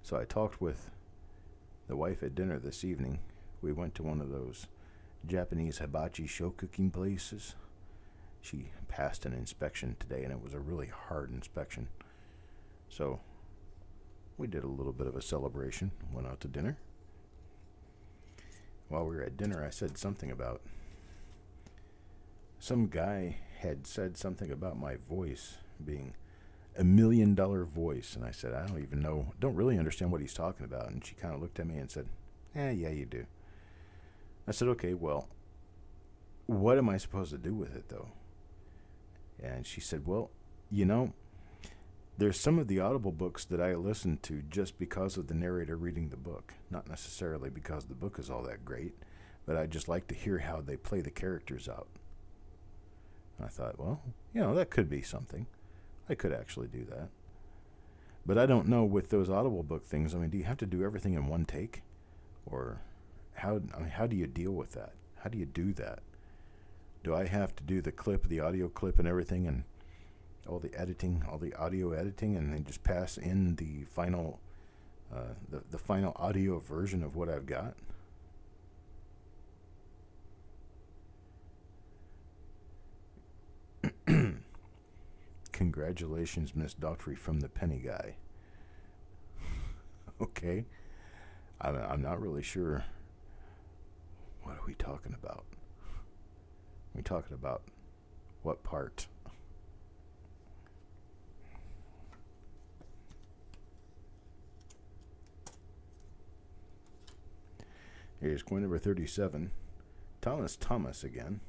So I talked with the wife at dinner this evening. We went to one of those Japanese hibachi show cooking places. She passed an inspection today, and it was a really hard inspection. So we did a little bit of a celebration, went out to dinner. While we were at dinner, I said something about, some guy had said something about my voice being $1 million voice, and I said, I don't even know, don't really understand what he's talking about. And she kind of looked at me and said, yeah, you do. I said, okay, well, what am I supposed to do with it, though? And she said, well, there's some of the Audible books that I listen to just because of the narrator reading the book. Not necessarily because the book is all that great, but I just like to hear how they play the characters out. I thought, well, that could be something. I could actually do that. But I don't know with those Audible book things. I mean, do you have to do everything in one take? Or how do you deal with that? How do you do that? Do I have to do the clip, the audio clip and everything, and all the editing, all the audio editing, and then just pass in the final the final audio version of what I've got? Congratulations, Miss Daughtrey from the Penny Guy. Okay. I'm not really sure What are we talking about? We talking about what part? Here's coin number 37. Thomas again.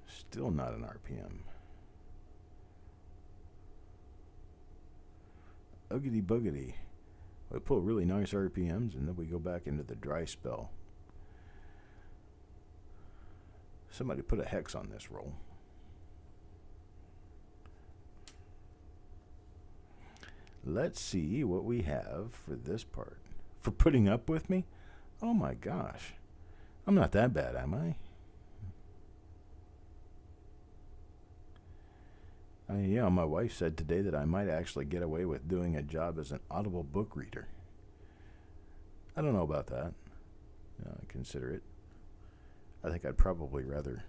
Still not an RPM. Uggity buggity. We pull really nice RPMs and then we go back into the dry spell. Somebody put a hex on this roll. Let's see what we have for this part. For putting up with me? Oh my gosh. I'm not that bad, am I? Yeah, my wife said today that I might actually get away with doing a job as an audible book reader. I don't know about that. Consider it. I think I'd probably rather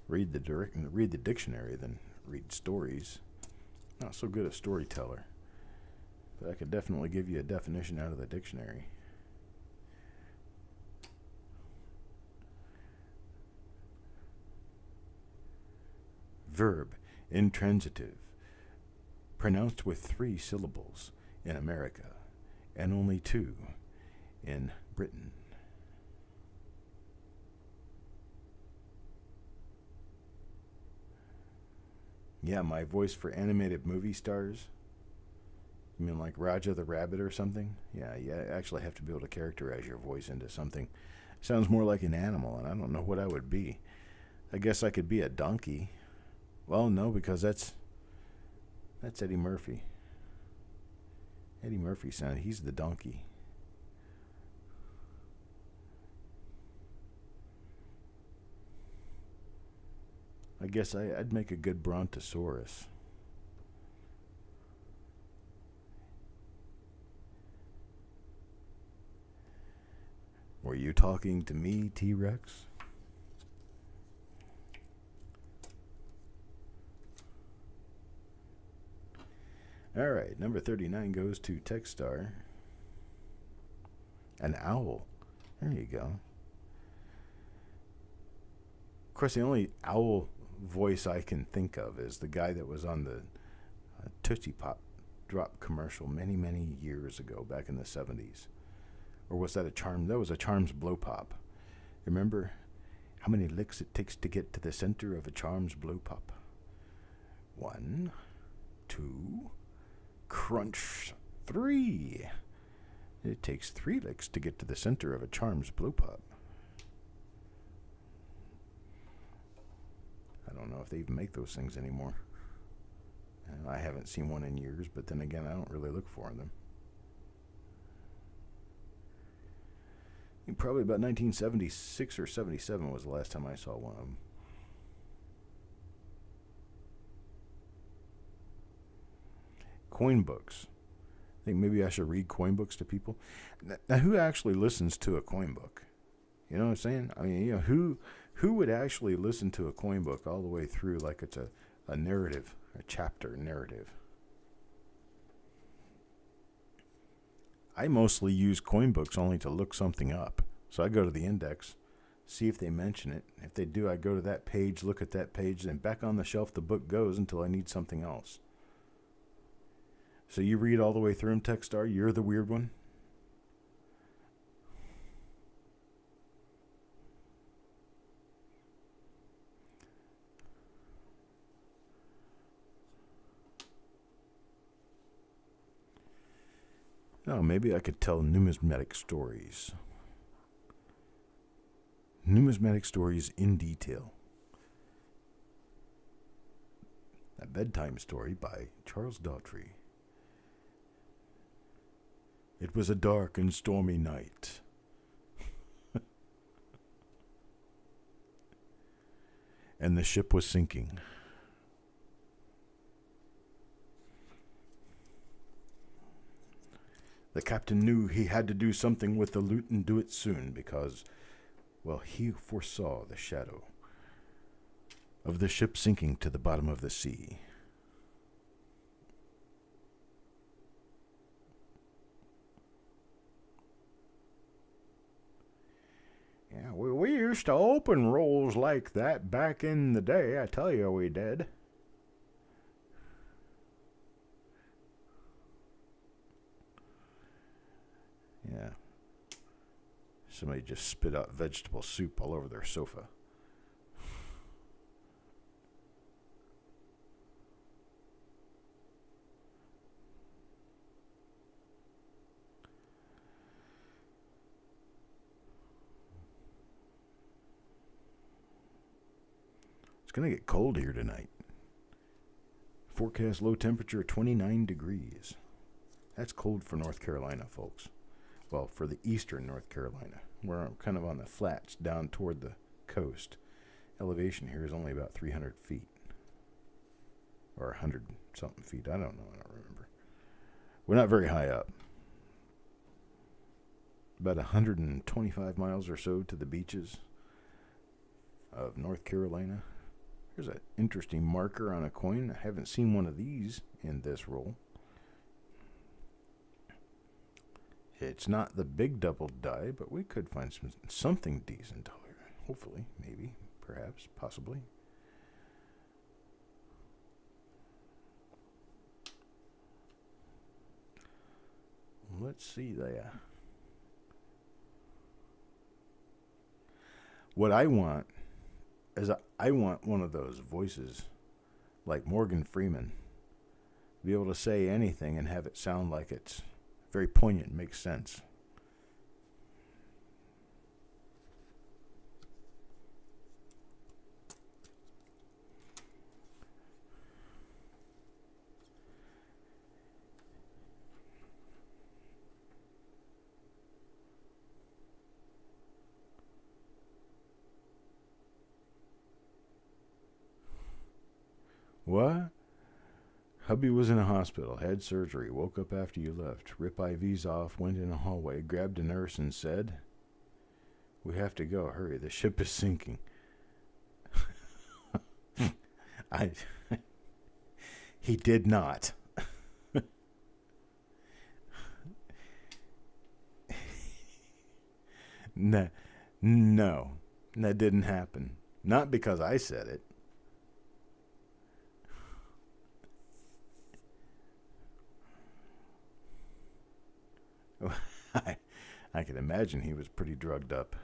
read the dictionary than read stories. Not so good a storyteller. But I could definitely give you a definition out of the dictionary. Verb. Intransitive, pronounced with 3 syllables in America and only 2 in Britain. Yeah, my voice for animated movie stars. You mean like Raja the Rabbit or something? Yeah, you actually have to be able to characterize your voice into something. Sounds more like an animal, and I don't know what I would be. I guess I could be a donkey. Well, no, because that's Eddie Murphy. Eddie Murphy sound. He's the donkey. I guess I'd make a good brontosaurus. Were you talking to me, T-Rex? All right, number 39 goes to Techstar. An owl. There you go. Of course, the only owl voice I can think of is the guy that was on the Tootsie Pop drop commercial many, many years ago, back in the 70s. Or was that a Charm? That was a Charms Blow Pop. Remember how many licks it takes to get to the center of a Charms Blow Pop? 1, 2... crunch 3. It takes 3 licks to get to the center of a Charms Blow Pop. I don't know if they even make those things anymore. I haven't seen one in years, but then again, I don't really look for them. Probably about 1976 or 77 was the last time I saw one of them. Coin books. I think maybe I should read coin books to people. Now, who actually listens to a coin book? You know what I'm saying? I mean, who would actually listen to a coin book all the way through like it's a narrative, a chapter narrative? I mostly use coin books only to look something up. So I go to the index, see if they mention it. If they do, I go to that page, look at that page, then back on the shelf the book goes until I need something else. So you read all the way through them, Techstar? You're the weird one? Oh, maybe I could tell numismatic stories. Numismatic stories in detail. A bedtime story by Chuck Daughtrey. It was a dark and stormy night. And the ship was sinking. The captain knew he had to do something with the loot and do it soon because, well, he foresaw the shadow of the ship sinking to the bottom of the sea. Yeah, we used to open rolls like that back in the day. I tell you, we did. Yeah. Somebody just spit out vegetable soup all over their sofa. It's going to get cold here tonight. Forecast low temperature 29 degrees. That's cold for North Carolina, folks. Well, for the eastern North Carolina. We're kind of on the flats down toward the coast. Elevation here is only about 300 feet. Or 100 something feet. I don't know. I don't remember. We're not very high up. About 125 miles or so to the beaches of North Carolina. Here's an interesting marker on a coin. I haven't seen one of these in this roll. It's not the big double die, but we could find something decent here. Hopefully, maybe, perhaps, possibly. Let's see there. What I want is I want one of those voices like Morgan Freeman. Be able to say anything and have it sound like it's very poignant, makes sense. What? Hubby was in a hospital, had surgery, woke up after you left, rip IVs off, went in a hallway, grabbed a nurse and said, "We have to go, hurry, the ship is sinking." He did not. No, that didn't happen. Not because I said it. I can imagine he was pretty drugged up.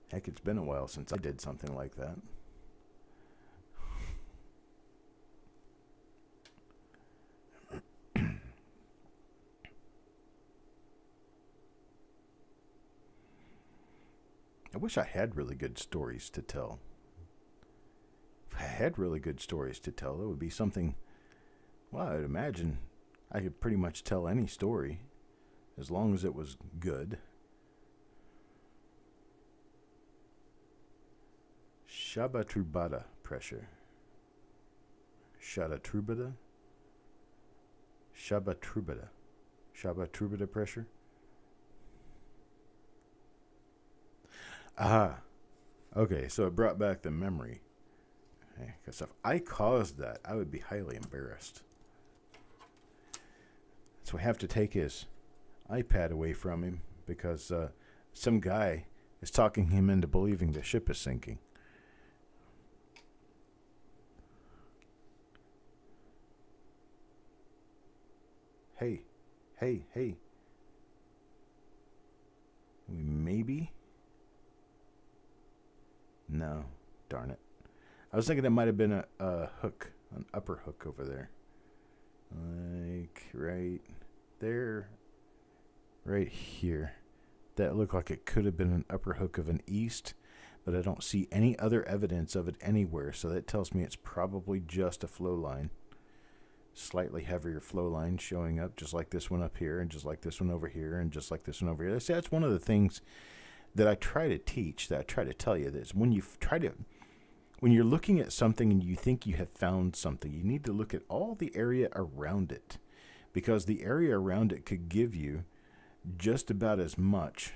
Heck, it's been a while since I did something like that. I wish I had really good stories to tell. If I had really good stories to tell, it would be something, well, I'd imagine I could pretty much tell any story as long as it was good. Shabatrubada pressure. Shabatrubada? Shabatrubada. Shabatrubada pressure? Aha. Okay, so it brought back the memory. Because if I caused that, I would be highly embarrassed. So we have to take his iPad away from him because some guy is talking him into believing the ship is sinking. Hey. Maybe? No, darn it. I was thinking it might have been a hook, an upper hook over there. Like right there, right here. That looked like it could have been an upper hook of an east, but I don't see any other evidence of it anywhere, so that tells me it's probably just a flow line. Slightly heavier flow line showing up, just like this one up here, and just like this one over here, and just like this one over here. See, that's one of the things that I try to teach, that I try to tell you, that when you're looking at something and you think you have found something, you need to look at all the area around it, because the area around it could give you just about as much,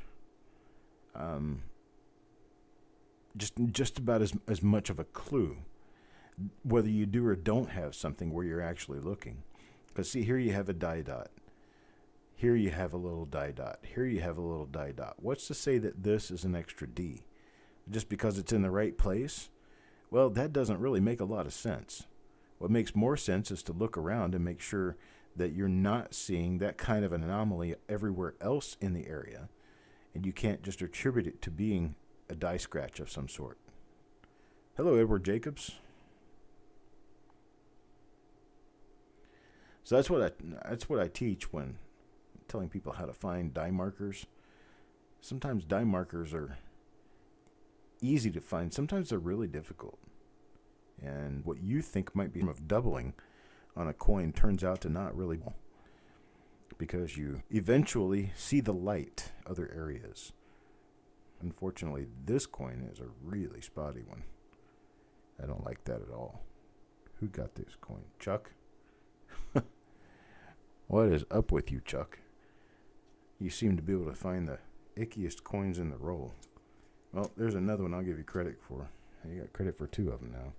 just about as much of a clue, whether you do or don't have something where you're actually looking. Because see, here you have a die dot. Here you have a little die dot. Here you have a little die dot. What's to say that this is an extra D? Just because it's in the right place? Well, that doesn't really make a lot of sense. What makes more sense is to look around and make sure that you're not seeing that kind of an anomaly everywhere else in the area, and you can't just attribute it to being a die scratch of some sort. Hello, Edward Jacobs. So that's what I teach when telling people how to find die markers. Sometimes die markers are easy to find. Sometimes they're really difficult. And what you think might be of doubling on a coin turns out to not really, because you eventually see the light other areas. Unfortunately, this coin is a really spotty one. I don't like that at all. Who got this coin? Chuck? What is up with you, Chuck? You seem to be able to find the ickiest coins in the roll. Well, there's another one I'll give you credit for. You got credit for 2 of them now.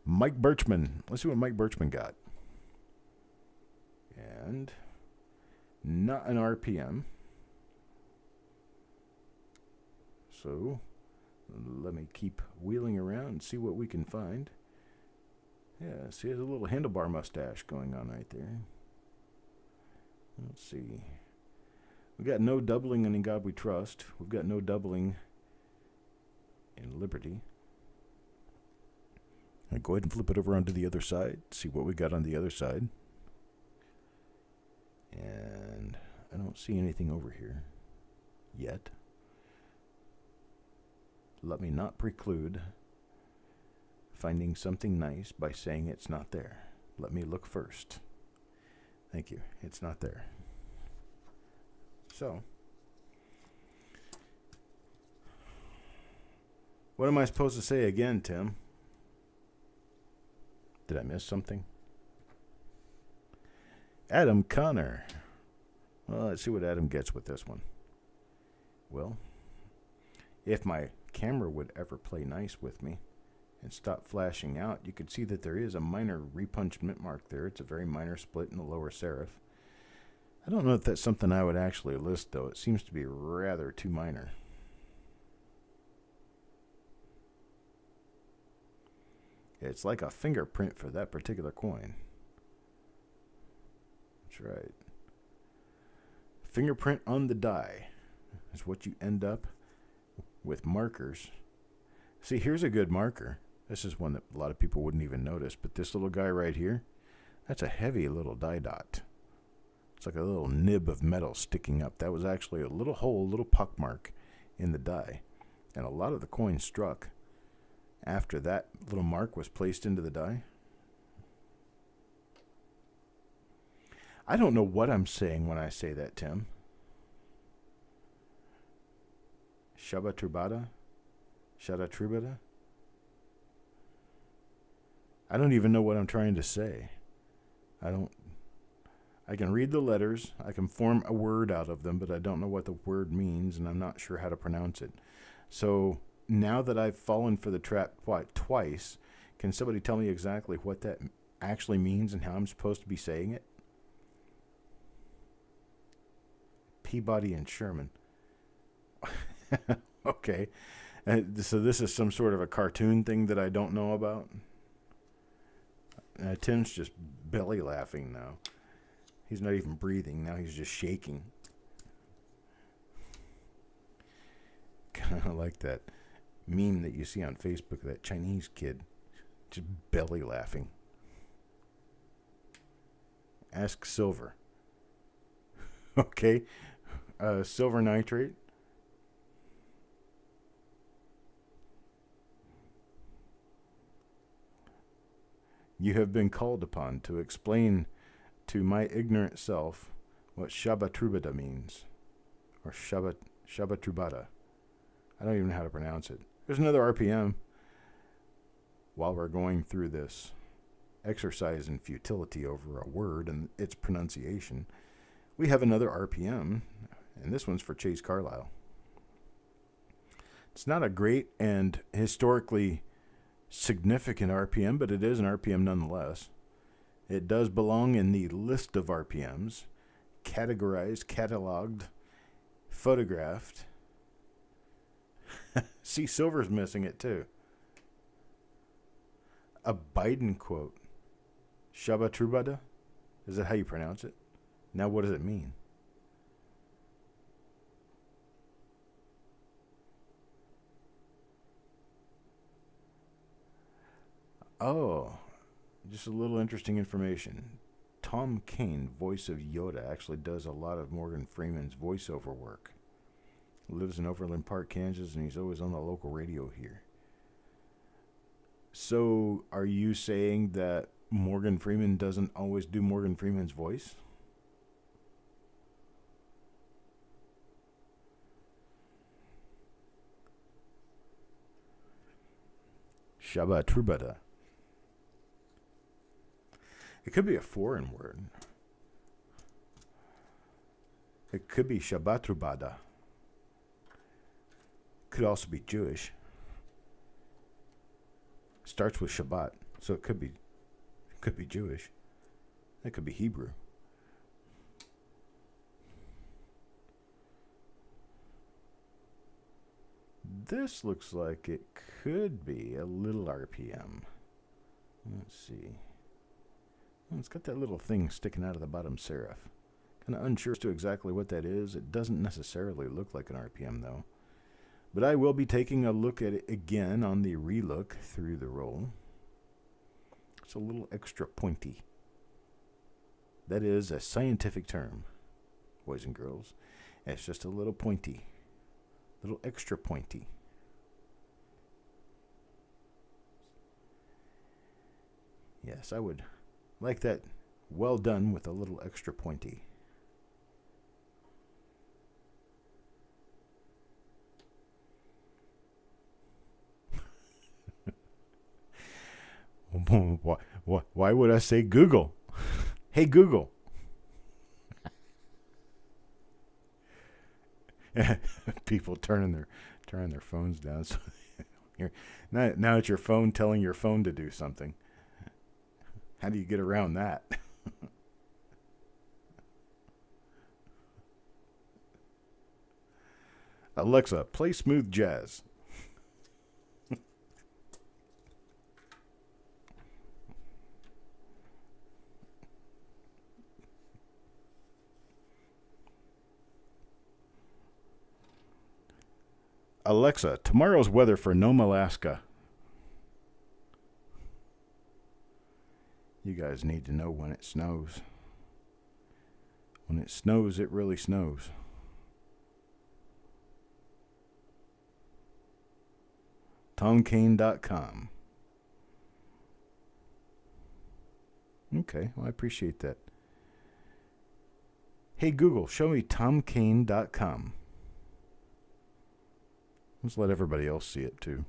Mike Birchman. Let's see what Mike Birchman got. And not an RPM. So let me keep wheeling around and see what we can find. Yeah, see, there's a little handlebar mustache going on right there. Let's see. We got no doubling in God We Trust. We've got no doubling in Liberty. I'll go ahead and flip it over onto the other side. See what we got on the other side. And I don't see anything over here yet. Let me not preclude finding something nice by saying it's not there. Let me look first. Thank you. It's not there. So, what am I supposed to say again, Tim? Did I miss something? Adam Connor. Well, let's see what Adam gets with this one. Well, if my camera would ever play nice with me and stop flashing out, you could see that there is a minor repunched mint mark there. It's a very minor split in the lower serif. I don't know if that's something I would actually list, though. It seems to be rather too minor. It's like a fingerprint for that particular coin. That's right. Fingerprint on the die is what you end up with markers. See, here's a good marker. This is one that a lot of people wouldn't even notice, but this little guy right here, that's a heavy little die dot. It's like a little nib of metal sticking up. That was actually a little hole, a little puck mark in the die. And a lot of the coins struck after that little mark was placed into the die. I don't know what I'm saying when I say that, Tim. Shabatrubada? Shadatrubada? I don't even know what I'm trying to say. I can read the letters, I can form a word out of them, but I don't know what the word means, and I'm not sure how to pronounce it. So now that I've fallen for the trap twice, can somebody tell me exactly what that actually means and how I'm supposed to be saying it? Peabody and Sherman. Okay. So this is some sort of a cartoon thing that I don't know about? Tim's just belly laughing now. He's not even breathing. Now he's just shaking. Kind of like that meme that you see on Facebook, that Chinese kid just belly laughing. Ask Silver. Okay. Silver nitrate. You have been called upon to explain to my ignorant self what Shabatrubada means. Or Shabatrubada. I don't even know how to pronounce it. There's another RPM. While we're going through this exercise in futility over a word and its pronunciation, we have another RPM, and this one's for Chase Carlisle. It's not a great and historically significant RPM, but it is an RPM nonetheless. It does belong in the list of RPMs, categorized, cataloged, photographed. See, Silver's missing it too. A Biden quote. Shabba Trubada? Is that how you pronounce it? Now what does it mean? Oh, just a little interesting information. Tom Kane, voice of Yoda, actually does a lot of Morgan Freeman's voiceover work. He lives in Overland Park, Kansas, and he's always on the local radio here. So, are you saying that Morgan Freeman doesn't always do Morgan Freeman's voice? Shabba Trubada. It could be a foreign word. It could be Shabbat Trubada. Could also be Jewish. Starts with Shabbat, so it could be Jewish. It could be Hebrew. This looks like it could be a little RPM. Let's see. Well, it's got that little thing sticking out of the bottom serif. Kind of unsure as to exactly what that is. It doesn't necessarily look like an RPM though. But I will be taking a look at it again on the relook through the roll. It's a little extra pointy. That is a scientific term, boys and girls. It's just a little pointy. A little extra pointy. Yes, I would like that well done with a little extra pointy. Why would I say Google? Hey Google. People turning their phones down. So now it's your phone telling your phone to do something. How do you get around that? Alexa, play smooth jazz. Alexa, tomorrow's weather for Nome, Alaska. You guys need to know when it snows. When it snows, it really snows. TomKane.com. Okay, well, I appreciate that. Hey Google, show me TomKane.com. Let's let everybody else see it too.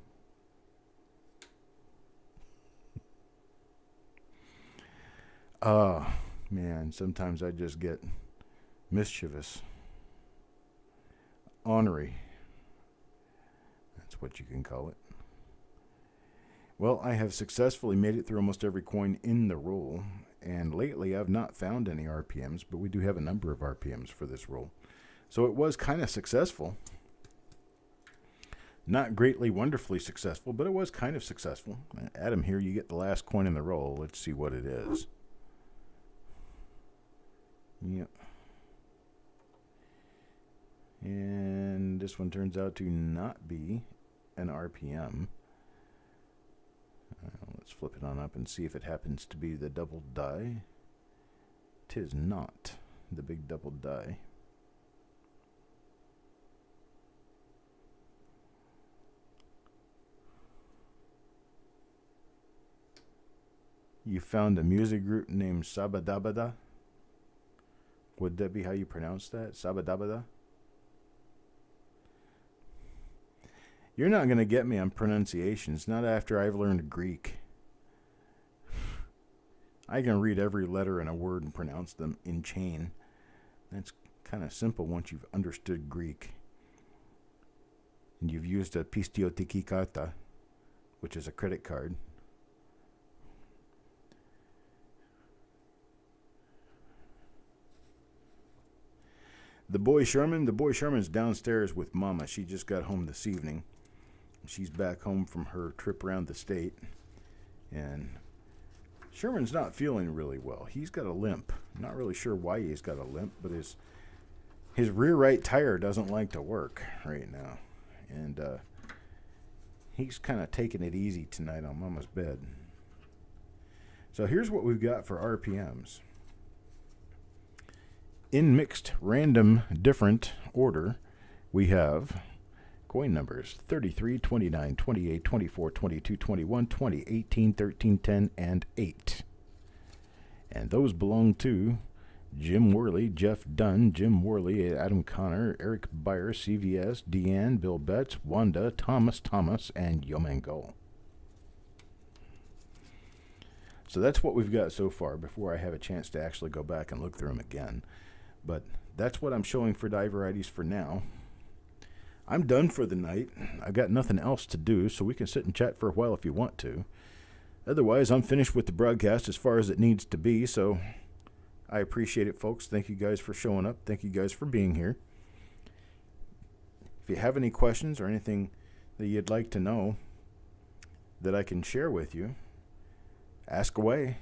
Oh, man, sometimes I just get mischievous. Ornery. That's what you can call it. Well, I have successfully made it through almost every coin in the roll, and lately I've not found any RPMs, but we do have a number of RPMs for this roll. So it was kind of successful. Not greatly, wonderfully successful, but it was kind of successful. Adam, here you get the last coin in the roll. Let's see what it is. Yep. And this one turns out to not be an RPM. Let's flip it on up and see if it happens to be the double die. 'Tis not the big double die. You found a music group named Sabadabada? Would that be how you pronounce that? Sabadabada? You're not going to get me on pronunciations, not after I've learned Greek. I can read every letter in a word and pronounce them in chain. That's kind of simple once you've understood Greek. And you've used a pistiotikikata, karta, which is a credit card. The boy Sherman's downstairs with Mama. She just got home this evening. She's back home from her trip around the state. And Sherman's not feeling really well. He's got a limp. Not really sure why he's got a limp, but his rear right tire doesn't like to work right now. And he's kind of taking it easy tonight on Mama's bed. So here's what we've got for RPMs. In mixed random different order, we have coin numbers 33, 29, 28, 24, 22, 21, 20, 18, 13, 10, and 8. And those belong to Jim Worley, Jeff Dunn, Jim Worley, Adam Connor, Eric Beyer, CVS, Deanne, Bill Betts, Wanda, Thomas, and Yomango. So that's what we've got so far before I have a chance to actually go back and look through them again. But that's what I'm showing for die varieties for now. I'm done for the night. I've got nothing else to do, so we can sit and chat for a while if you want to. Otherwise, I'm finished with the broadcast as far as it needs to be, so I appreciate it, folks. Thank you guys for showing up. Thank you guys for being here. If you have any questions or anything that you'd like to know that I can share with you, ask away.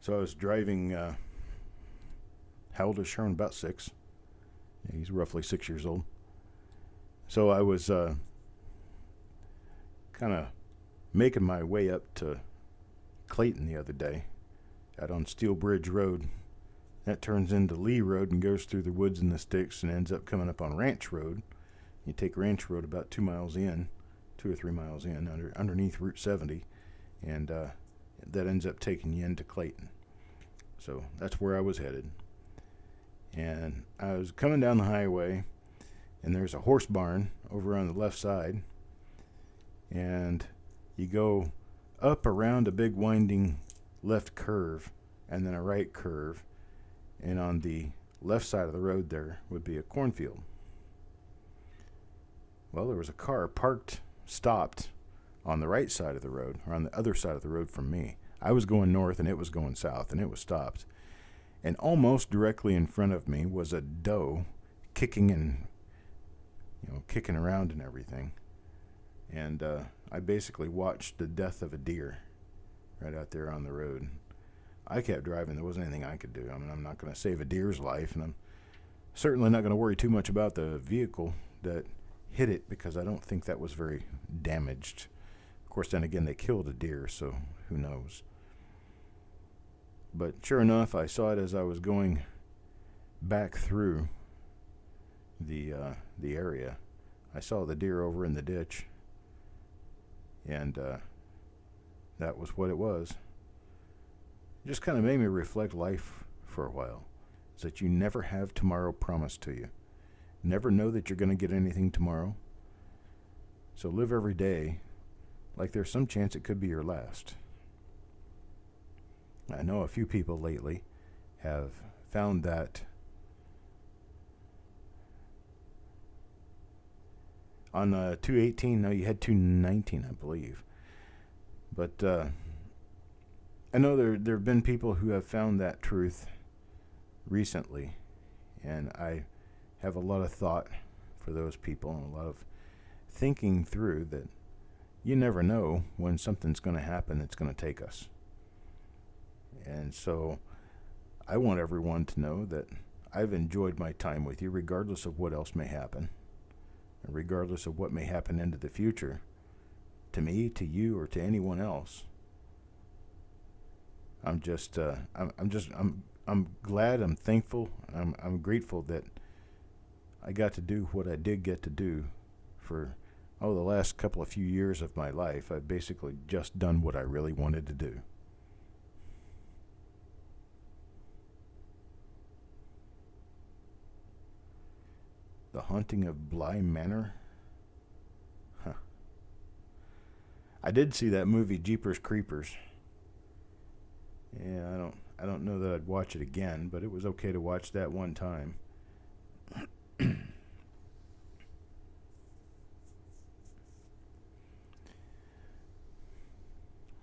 So I was driving, how old is Sherman? About 6. Yeah, he's roughly 6 years old. So I was kind of making my way up to Clayton the other day, out on Steel Bridge Road. That turns into Lee Road and goes through the woods and the sticks and ends up coming up on Ranch Road. You take Ranch Road about 2 miles in, 2 or 3 miles in, underneath Route 70, and that ends up taking you into Clayton. So that's where I was headed. And I was coming down the highway, and there's a horse barn over on the left side. And you go up around a big winding left curve, and then a right curve. And on the left side of the road there would be a cornfield. Well, there was a car stopped on the right side of the road, or on the other side of the road from me. I was going north and it was going south, and it was stopped. And almost directly in front of me was a doe kicking around and everything. And I basically watched the death of a deer right out there on the road. I kept driving. There wasn't anything I could do. I mean, I'm not going to save a deer's life, and I'm certainly not going to worry too much about the vehicle that hit it, because I don't think that was very damaged. Of course, then again, they killed a deer, so who knows. But sure enough, I saw it as I was going back through the area. I saw the deer over in the ditch, and that was what it was. It just kind of made me reflect life for a while. It's that you never have tomorrow promised to you. Never know that you're going to get anything tomorrow. So live every day like there's some chance it could be your last. I know a few people lately have found that on 218, no, you had 219, I believe. But I know there have been people who have found that truth recently, and I have a lot of thought for those people and a lot of thinking through that you never know when something's going to happen that's going to take us. And so I want everyone to know that I've enjoyed my time with you, regardless of what else may happen, and regardless of what may happen into the future, to me, to you, or to anyone else. I'm glad, I'm thankful, I'm grateful that I got to do what I did get to do for the last couple of few years of my life. I've basically just done what I really wanted to do. The Haunting of Bly Manor? Huh. I did see that movie Jeepers Creepers. Yeah, I don't know that I'd watch it again, but it was okay to watch that one time.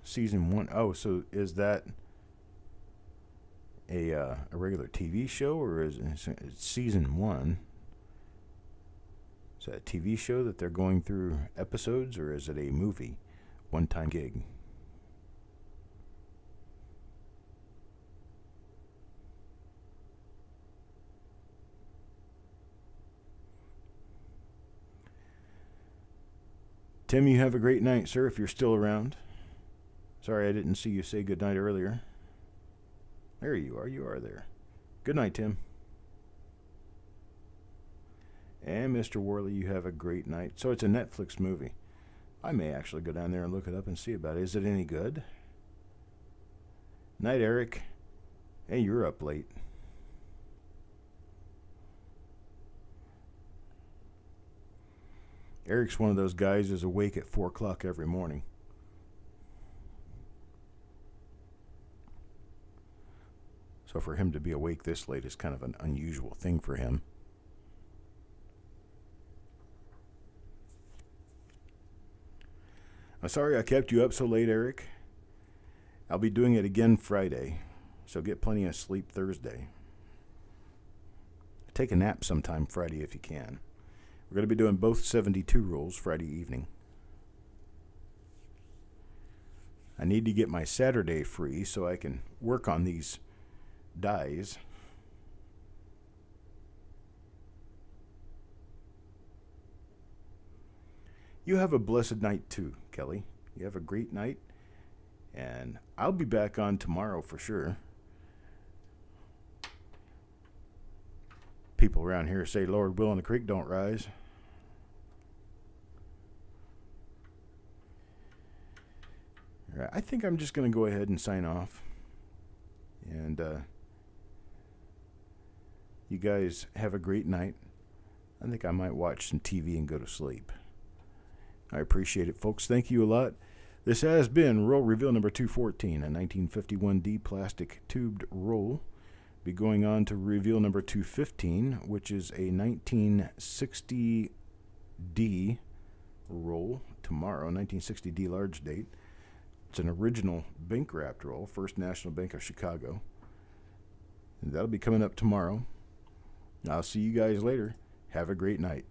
Season 1. Oh, so is that a regular TV show, or is it season 1? Is that a TV show that they're going through episodes, or is it a movie, one-time gig? Tim, you have a great night, sir, if you're still around. Sorry I didn't see you say goodnight earlier. There you are. You are there. Good night, Tim. And Mr. Worley, you have a great night. So it's a Netflix movie. I may actually go down there and look it up and see about it. Is it any good? Night, Eric. Hey, you're up late. Eric's one of those guys who's awake at 4 o'clock every morning. So for him to be awake this late is kind of an unusual thing for him. I'm sorry I kept you up so late, Eric. I'll be doing it again Friday, so get plenty of sleep Thursday. Take a nap sometime Friday if you can. We're going to be doing both 72 rules Friday evening. I need to get my Saturday free so I can work on these dies. You have a blessed night too, Kelly. You have a great night. And I'll be back on tomorrow for sure. People around here say, Lord willing, the creek don't rise. All right, I think I'm just going to go ahead and sign off. And you guys have a great night. I think I might watch some TV and go to sleep. I appreciate it, folks. Thank you a lot. This has been roll reveal number 214, a 1951D plastic tubed roll. Be going on to reveal number 215, which is a 1960D roll tomorrow, 1960D large date. It's an original bank wrapped roll, First National Bank of Chicago. And that'll be coming up tomorrow. I'll see you guys later. Have a great night.